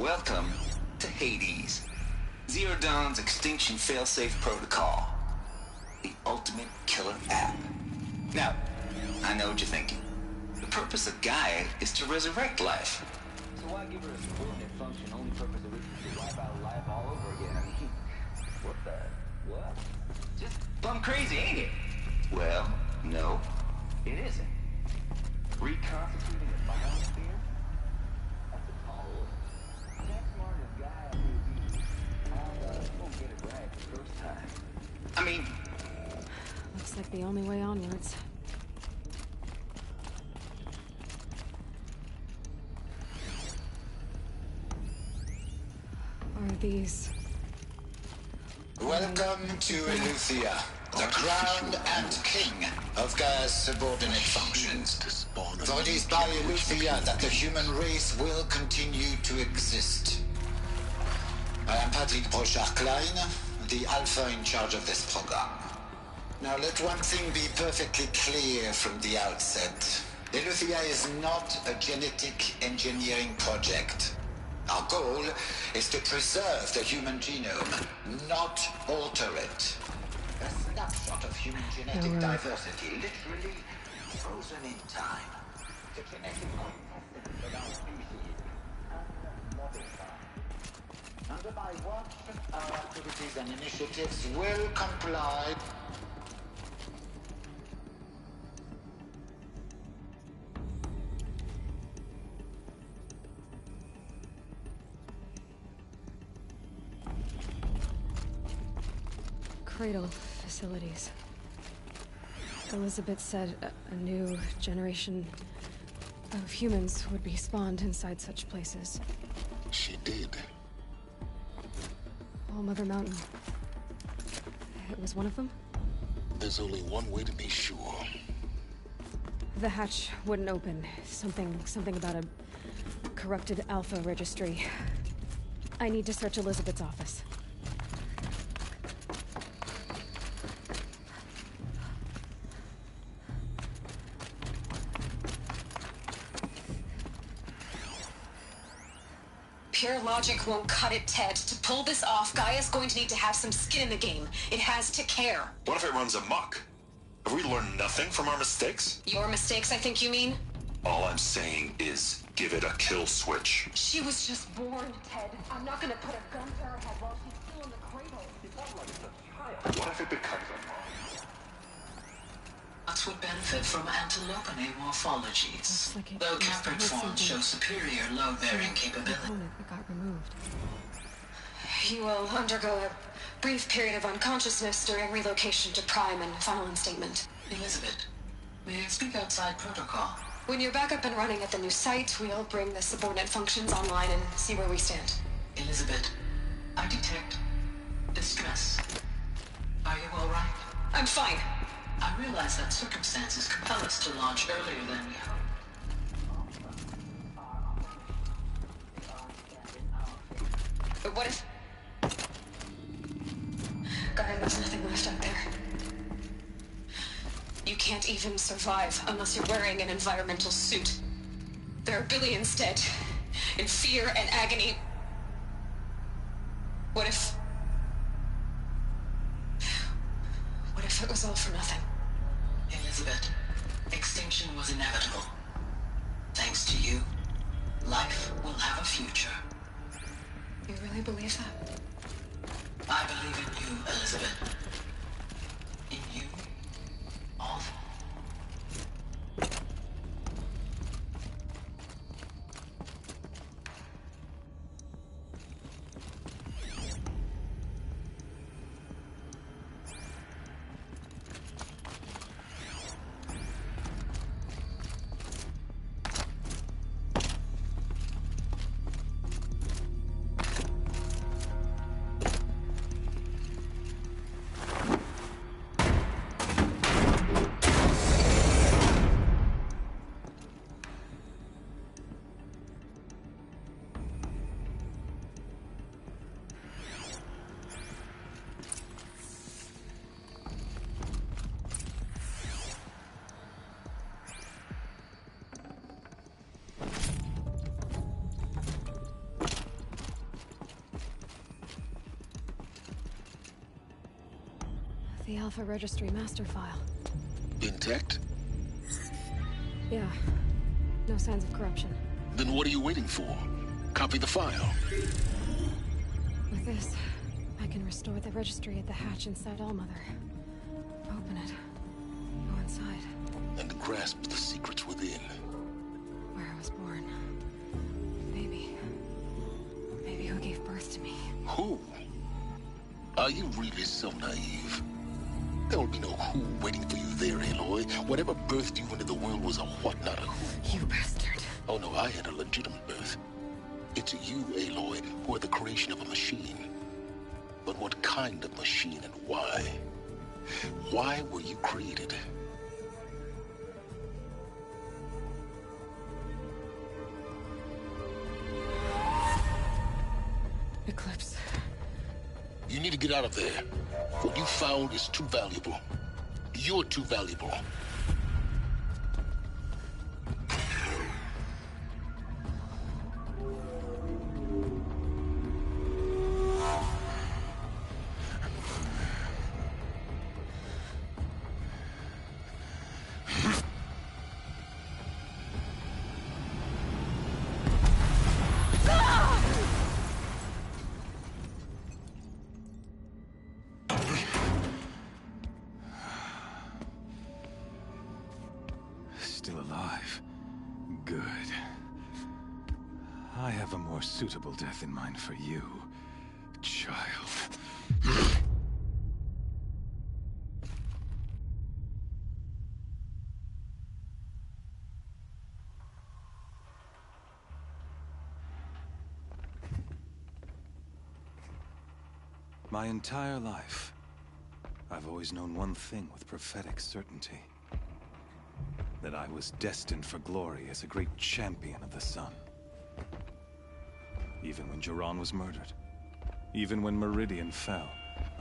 Speaker 16: Welcome to Hades. Zero Dawn's extinction failsafe protocol. The ultimate killer app. Now, I know what you're thinking. The purpose of Gaia is to resurrect life. So why give her a subordinate function only purpose of which is to wipe out life all over again? I mean, what? Just plumb crazy, ain't it? Well, no, it isn't. Reconstituting a biosphere? That's a tall order. That smart as Gaia may be, I won't get it right the first time. I mean...
Speaker 3: Looks like the only way onwards. Are these...
Speaker 19: Welcome to Eleuthia, the crown and king of Gaia's subordinate functions. For it is by Eleuthia that the human race will continue to exist. I am Patrick Brochard-Klein, the Alpha in charge of this program. Now let one thing be perfectly clear from the outset. Eleuthia is not a genetic engineering project. Our goal is to preserve the human genome, not alter it. A snapshot of human genetic diversity, literally frozen in time. The genetic contestants of our species unmodified. Under my watch, our activities and initiatives will comply.
Speaker 3: Cradle facilities. Elizabeth said a new generation of humans would be spawned inside such places.
Speaker 8: She did.
Speaker 3: All Mother Mountain. It was one of them?
Speaker 8: There's only one way to be sure.
Speaker 3: The hatch wouldn't open. Something about a corrupted Alpha registry. I need to search Elizabeth's office.
Speaker 18: Pure logic won't cut it, Ted. To pull this off, Gaia's going to need to have some skin in the game. It has to care.
Speaker 20: What if it runs amok? Have we learned nothing from our mistakes?
Speaker 18: Your mistakes, I think you mean?
Speaker 20: All I'm saying is, give it a kill switch.
Speaker 18: She was just born, Ted. I'm not gonna put a gun to her head while she's still in the cradle. It's not like it's a child.
Speaker 20: What if it becomes a monster?
Speaker 13: Nuts would benefit from antilopine morphologies, though caprid forms show superior load-bearing capability.
Speaker 3: It got removed.
Speaker 18: You will undergo a brief period of unconsciousness during relocation to Prime and final instatement.
Speaker 13: Elizabeth, may I speak outside protocol?
Speaker 18: When you're back up and running at the new site, we'll bring the subordinate functions online and see where we stand.
Speaker 13: Elizabeth, I detect distress. Are you all right?
Speaker 18: I'm fine.
Speaker 13: I realize that circumstances compel us to launch earlier than we hoped.
Speaker 18: But what if... Gaia, there's nothing left out there. You can't even survive unless you're wearing an environmental suit. There are billions dead, in fear and agony. What if it was all for nothing?
Speaker 13: Elizabeth, extinction was inevitable. Thanks to you, life will have a future.
Speaker 18: You really believe that?
Speaker 13: I believe in you, Elizabeth. In you, all.
Speaker 3: the Alpha Registry master file.
Speaker 8: Intact?
Speaker 3: Yeah. No signs of corruption.
Speaker 8: Then what are you waiting for? Copy the file.
Speaker 3: With this, I can restore the registry at the hatch inside Allmother. Open it. Go inside.
Speaker 8: And grasp the secrets within.
Speaker 3: Where I was born. Maybe who gave birth to me.
Speaker 8: Who? Are you really so naive? There will be no who waiting for you there, Aloy. Whatever birthed you into the world was a what, not a who.
Speaker 3: You bastard.
Speaker 8: Oh no, I had a legitimate birth. It's you, Aloy, who are the creation of a machine. But what kind of machine and why? Why were you created?
Speaker 3: Eclipse.
Speaker 8: You need to get out of there. What you found is too valuable. You're too valuable.
Speaker 1: Still alive. Good. I have a more suitable death in mind for you, child. My entire life, I've always known one thing with prophetic certainty. That I was destined for glory as a great champion of the sun. Even when Jiran was murdered, even when Meridian fell,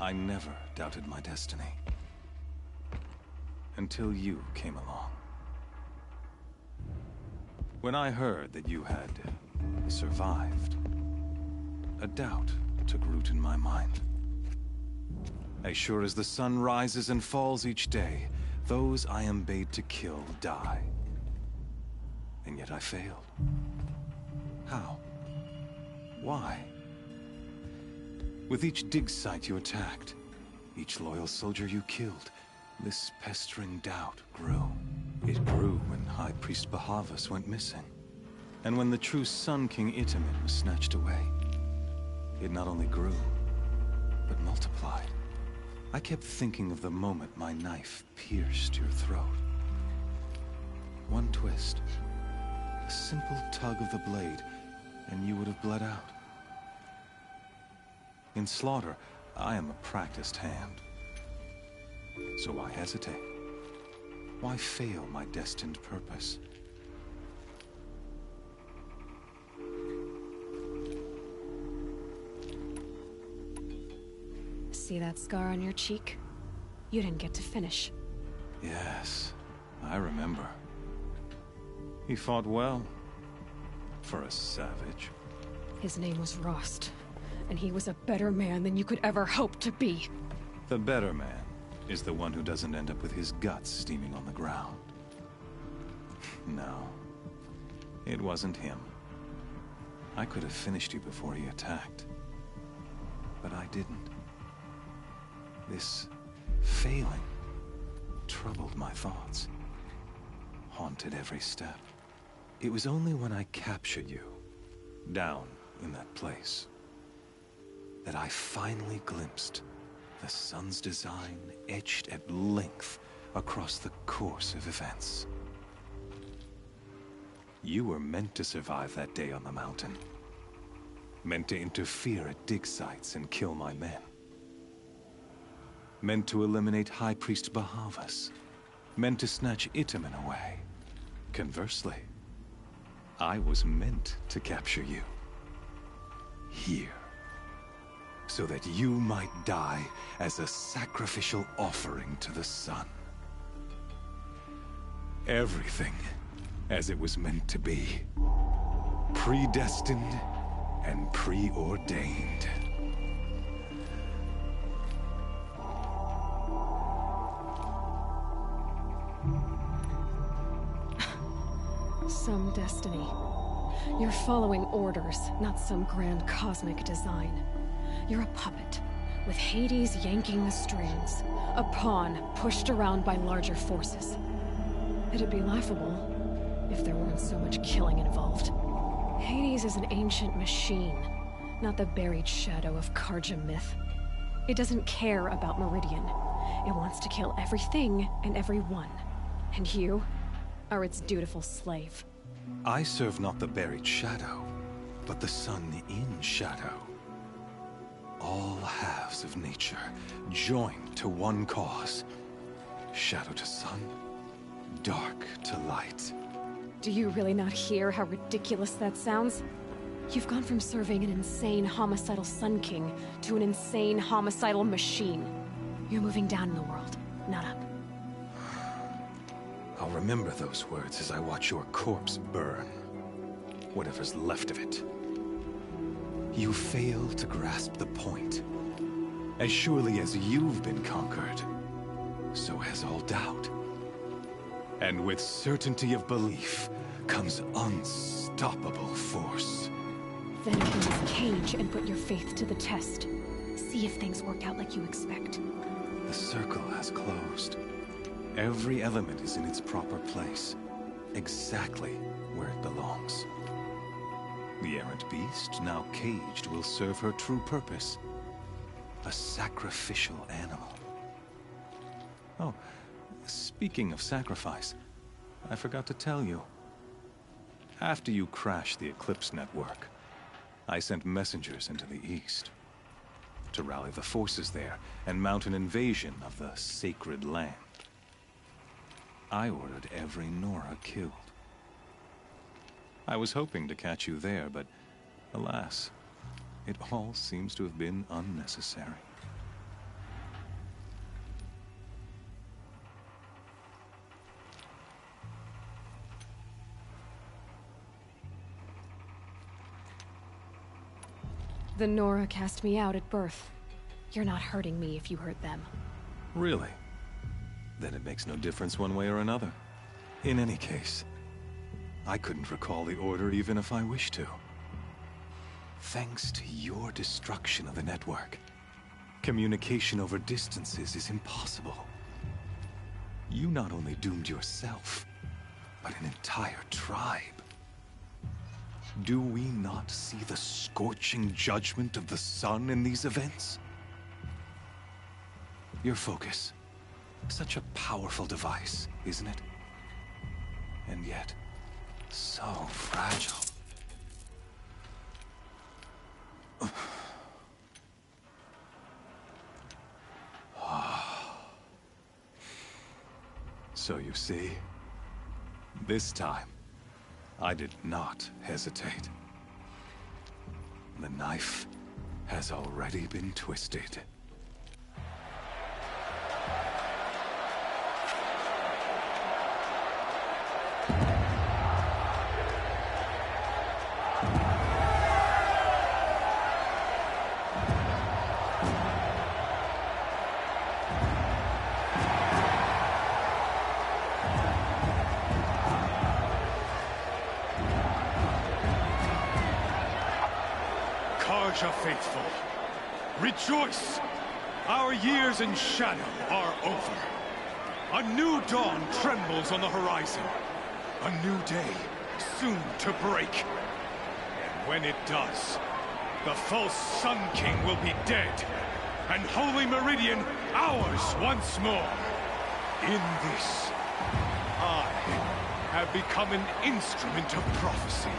Speaker 1: I never doubted my destiny. Until you came along. When I heard that you had survived, a doubt took root in my mind. As sure as the sun rises and falls each day, those I am bade to kill die. And yet I failed. How? Why? With each dig site you attacked, each loyal soldier you killed, this pestering doubt grew. It grew when High Priest Bahavas went missing. And when the true Sun King Itamen was snatched away. It not only grew, but multiplied. I kept thinking of the moment my knife pierced your throat. One twist, a simple tug of the blade, and you would have bled out. In slaughter, I am a practiced hand. So why hesitate? Why fail my destined purpose?
Speaker 3: See that scar on your cheek? You didn't get to finish.
Speaker 1: Yes, I remember. He fought well. For a savage.
Speaker 3: His name was Rost, and he was a better man than you could ever hope to be.
Speaker 1: The better man is the one who doesn't end up with his guts steaming on the ground. No, it wasn't him. I could have finished you before he attacked. But I didn't. This failing troubled my thoughts, haunted every step. It was only when I captured you, down in that place, that I finally glimpsed the sun's design etched at length across the course of events. You were meant to survive that day on the mountain. Meant to interfere at dig sites and kill my men. Meant to eliminate High Priest Bahavas. Meant to snatch Itamen away. Conversely, I was meant to capture you. Here. So that you might die as a sacrificial offering to the sun. Everything as it was meant to be. Predestined and preordained.
Speaker 3: Some destiny. You're following orders, not some grand cosmic design. You're a puppet, with Hades yanking the strings. A pawn pushed around by larger forces. It'd be laughable if there weren't so much killing involved. Hades is an ancient machine, not the buried shadow of Karja myth. It doesn't care about Meridian. It wants to kill everything and everyone. And you are its dutiful slave.
Speaker 21: I serve not the buried shadow, but the sun in shadow. All halves of nature joined to one cause. Shadow to sun, dark to light.
Speaker 3: Do you really not hear how ridiculous that sounds? You've gone from serving an insane homicidal Sun King to an insane homicidal machine. You're moving down in the world, not up.
Speaker 21: I'll remember those words as I watch your corpse burn. Whatever's left of it. You fail to grasp the point. As surely as you've been conquered, so has all doubt. And with certainty of belief comes unstoppable force.
Speaker 3: Then open this cage and put your faith to the test. See if things work out like you expect.
Speaker 21: The circle has closed. Every element is in its proper place, exactly where it belongs. The errant beast, now caged, will serve her true purpose. A sacrificial animal. Oh, speaking of sacrifice, I forgot to tell you. After you crashed the Eclipse network, I sent messengers into the east to rally the forces there and mount an invasion of the sacred land. I ordered every Nora killed. I was hoping to catch you there, but alas, it all seems to have been unnecessary.
Speaker 3: The Nora cast me out at birth. You're not hurting me if you hurt them.
Speaker 21: Really? Then it makes no difference one way or another. In any case, I couldn't recall the order even if I wished to. Thanks to your destruction of the network, communication over distances is impossible. You not only doomed yourself, but an entire tribe. Do we not see the scorching judgment of the sun in these events? Your focus. Such a powerful device, isn't it? And yet, so fragile. So you see, this time, I did not hesitate. The knife has already been twisted.
Speaker 17: Faithful, rejoice! Our years in shadow are over. A new dawn trembles on the horizon. A new day soon to break. And when it does, the false Sun King will be dead, and Holy Meridian ours once more. In this, I have become an instrument of prophecy.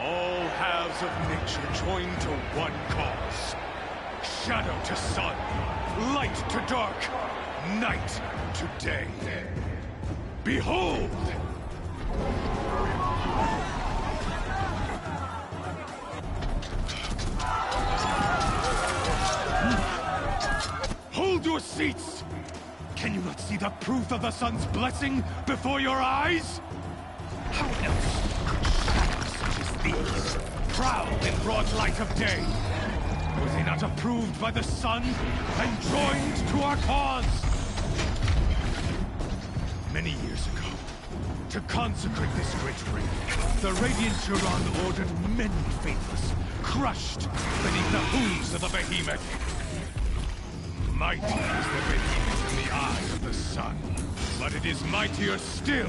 Speaker 17: All halves of nature joined to one cause. Shadow to sun, light to dark, night to day. Behold! Hold your seats! Can you not see the proof of the sun's blessing before your eyes? How else could shadows such as these prowl in broad light of day? Were they not approved by the sun and joined to our cause? Many years ago, To consecrate this great ring, the Radiant Turan ordered many faithless, crushed beneath the hooves of the behemoth. Mighty is the behemoth in the eye of the sun, but it is mightier still,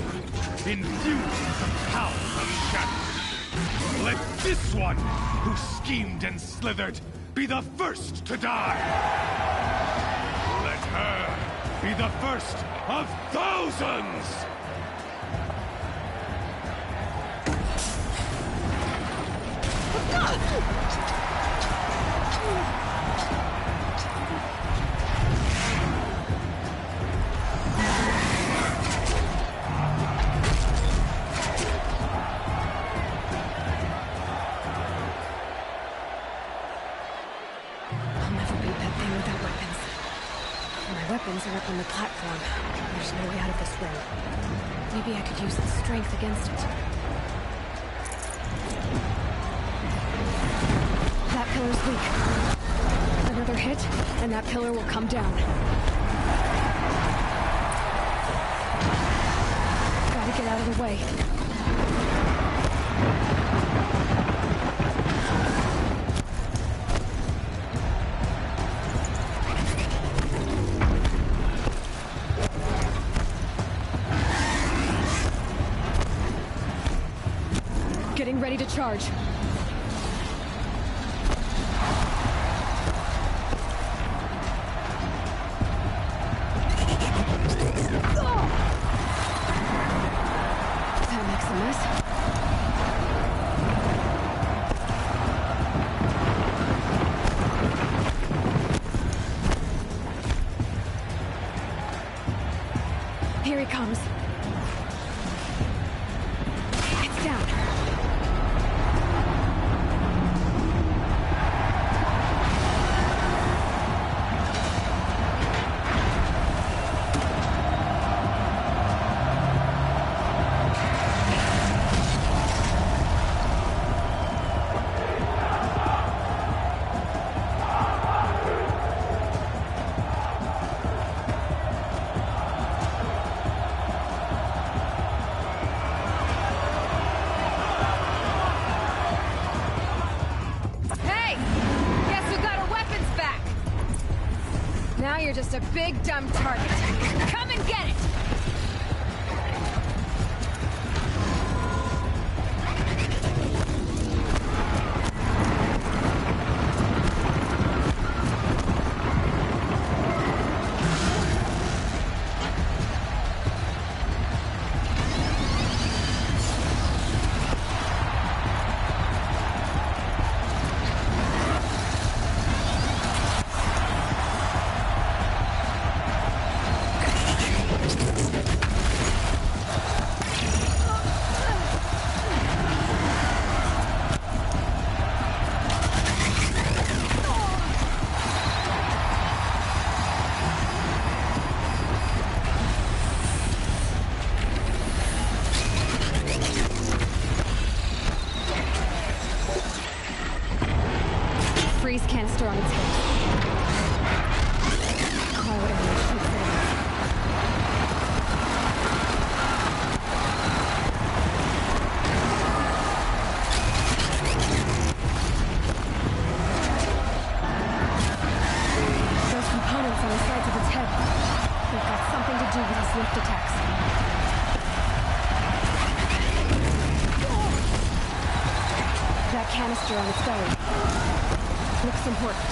Speaker 17: infused with the power of shadow. Let this one, who schemed and slithered, be the first to die. Let her be the first of thousands!
Speaker 3: Weapons are up on the platform. There's no way out of this room. Maybe I could use the strength against it. That pillar's weak. Another hit, and that pillar will come down. Gotta get out of the way. Getting ready to charge. That makes a mess. Here he comes. It's down. Now you're just a big, dumb target. Come and get it! Freeze canister on its head. Cryo arrow shoots it out. Those components on the sides of its head. They've got something to do with his lift attacks. That canister on its belly. Looks important.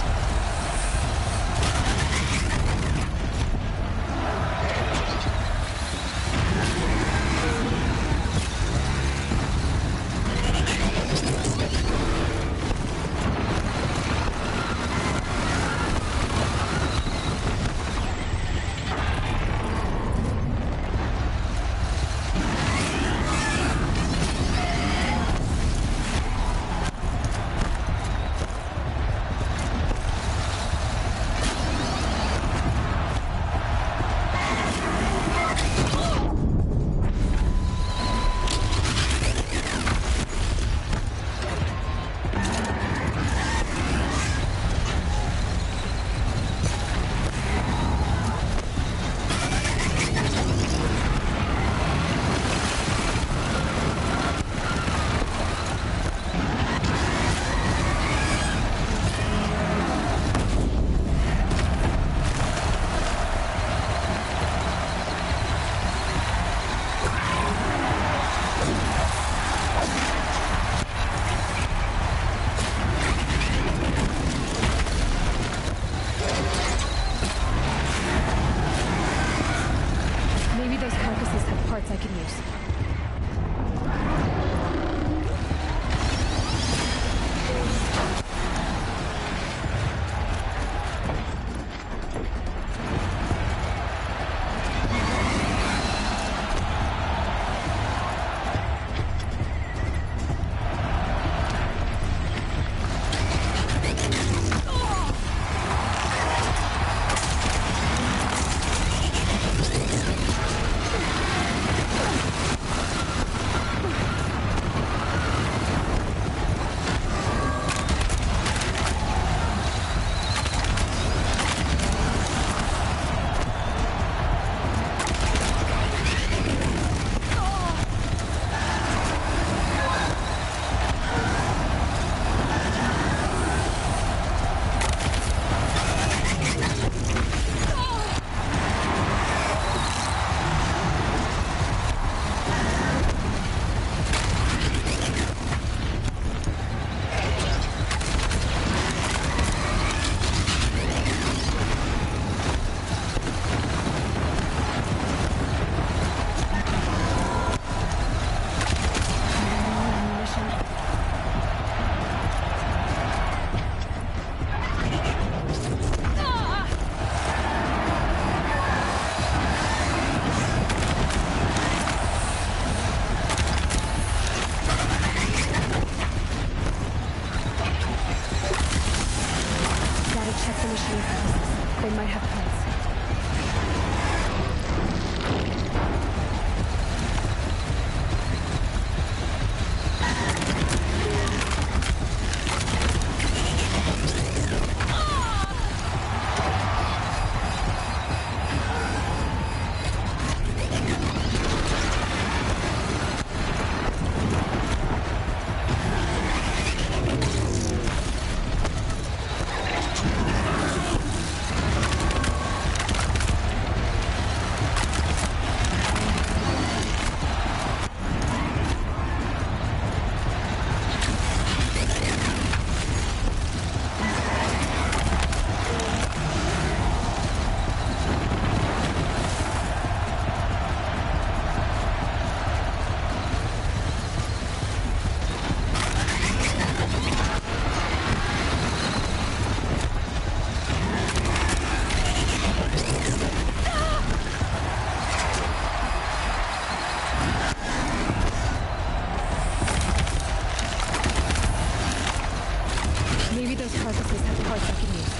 Speaker 3: parts I can use.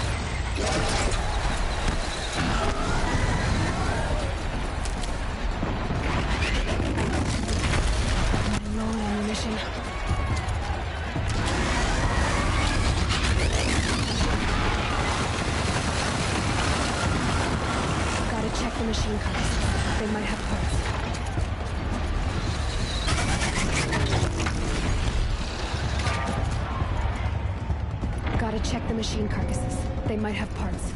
Speaker 3: I'm low on ammunition. Gotta check the machine cards. They might have parts. Gotta check the machine carcasses. They might have parts.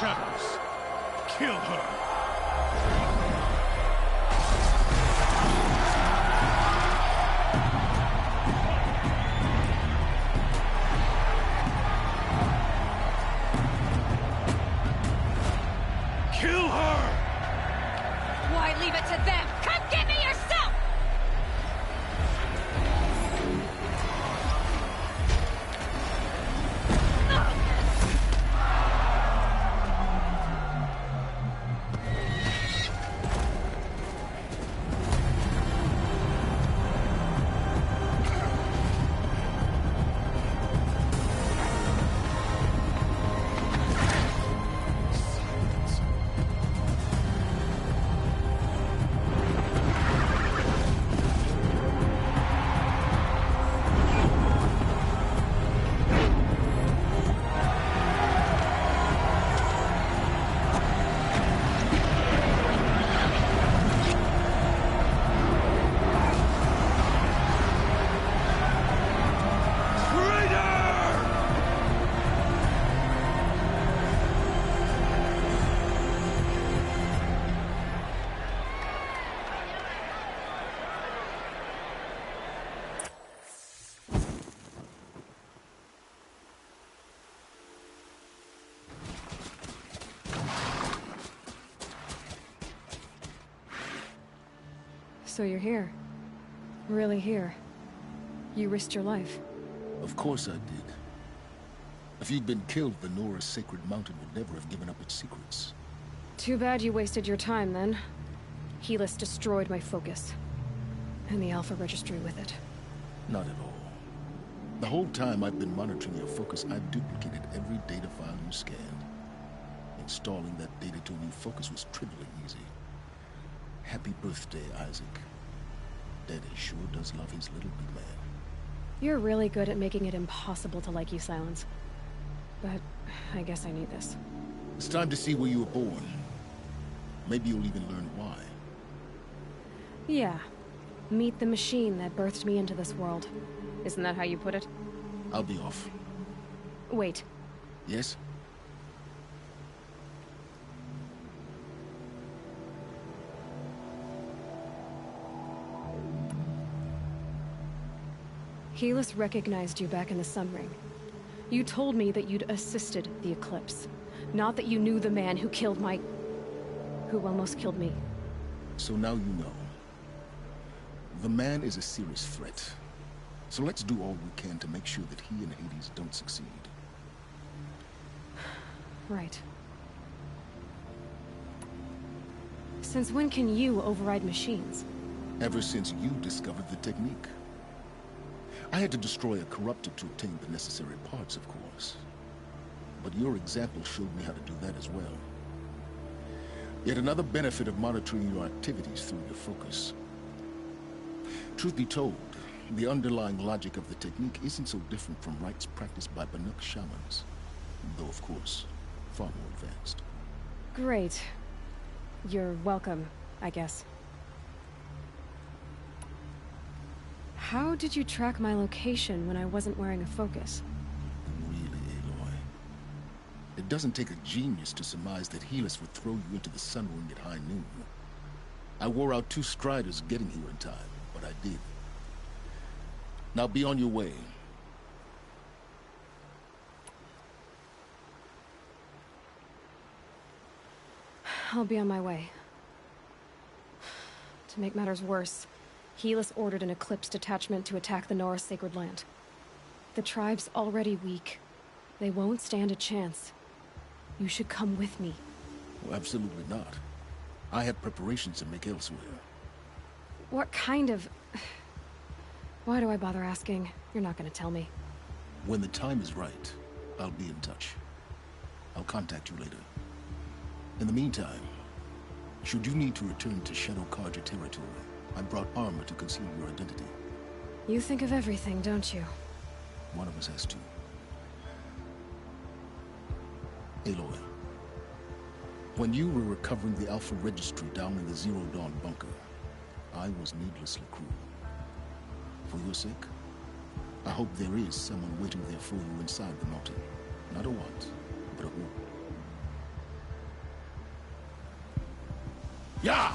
Speaker 17: Shadows, kill her! Kill her!
Speaker 3: Why leave it to them? Come get me yourself! So you're here. Really here. You risked your life.
Speaker 8: Of course I did. If you'd been killed, Venora's sacred mountain would never have given up its secrets.
Speaker 3: Too bad you wasted your time, then. Helis destroyed my focus. And the Alpha Registry with it.
Speaker 8: Not at all. The whole time I've been monitoring your focus, I've duplicated every data file you scanned. Installing that data to a new focus was trivially easy. Happy birthday, Isaac. Daddy sure does love his little big man.
Speaker 3: You're really good at making it impossible to like you, Silence. But I guess I need this.
Speaker 8: It's time to see where you were born. Maybe you'll even learn why.
Speaker 3: Yeah. Meet the machine that birthed me into this world. Isn't that how you put it?
Speaker 8: I'll be off.
Speaker 3: Wait.
Speaker 8: Yes?
Speaker 3: Helis recognized you back in the Sun Ring. You told me that you'd assisted the Eclipse. Not that you knew the man who killed who almost killed me.
Speaker 6: So now you know. The man is a serious threat. So let's do all we can to make sure that he and Hades don't succeed.
Speaker 3: Right. Since when can you override machines?
Speaker 6: Ever since you discovered the technique. I had to destroy a corruptor to obtain the necessary parts, of course. But your example showed me how to do that as well. Yet another benefit of monitoring your activities through your focus. Truth be told, the underlying logic of the technique isn't so different from rites practiced by Banuk shamans. Though, of course, far more advanced.
Speaker 3: Great. You're welcome, I guess. How did you track my location when I wasn't wearing a focus?
Speaker 6: Really, Aloy? It doesn't take a genius to surmise that Helis would throw you into the Sun Ring at high noon. I wore out 2 striders getting here in time, but I did. Now be on your way.
Speaker 3: I'll be on my way. To make matters worse, Helis ordered an Eclipse detachment to attack the Nora Sacred Land. The tribe's already weak. They won't stand a chance. You should come with me.
Speaker 6: Well, absolutely not. I have preparations to make elsewhere.
Speaker 3: What kind of... Why do I bother asking? You're not gonna tell me.
Speaker 6: When the time is right, I'll be in touch. I'll contact you later. In the meantime, should you need to return to Shadow Carja territory, I brought armor to conceal your identity.
Speaker 3: You think of everything, don't you?
Speaker 6: One of us has to. Aloy, when you were recovering the Alpha Registry down in the Zero Dawn bunker, I was needlessly cruel. For your sake, I hope there is someone waiting there for you inside the mountain. Not a what, but a who. Yeah!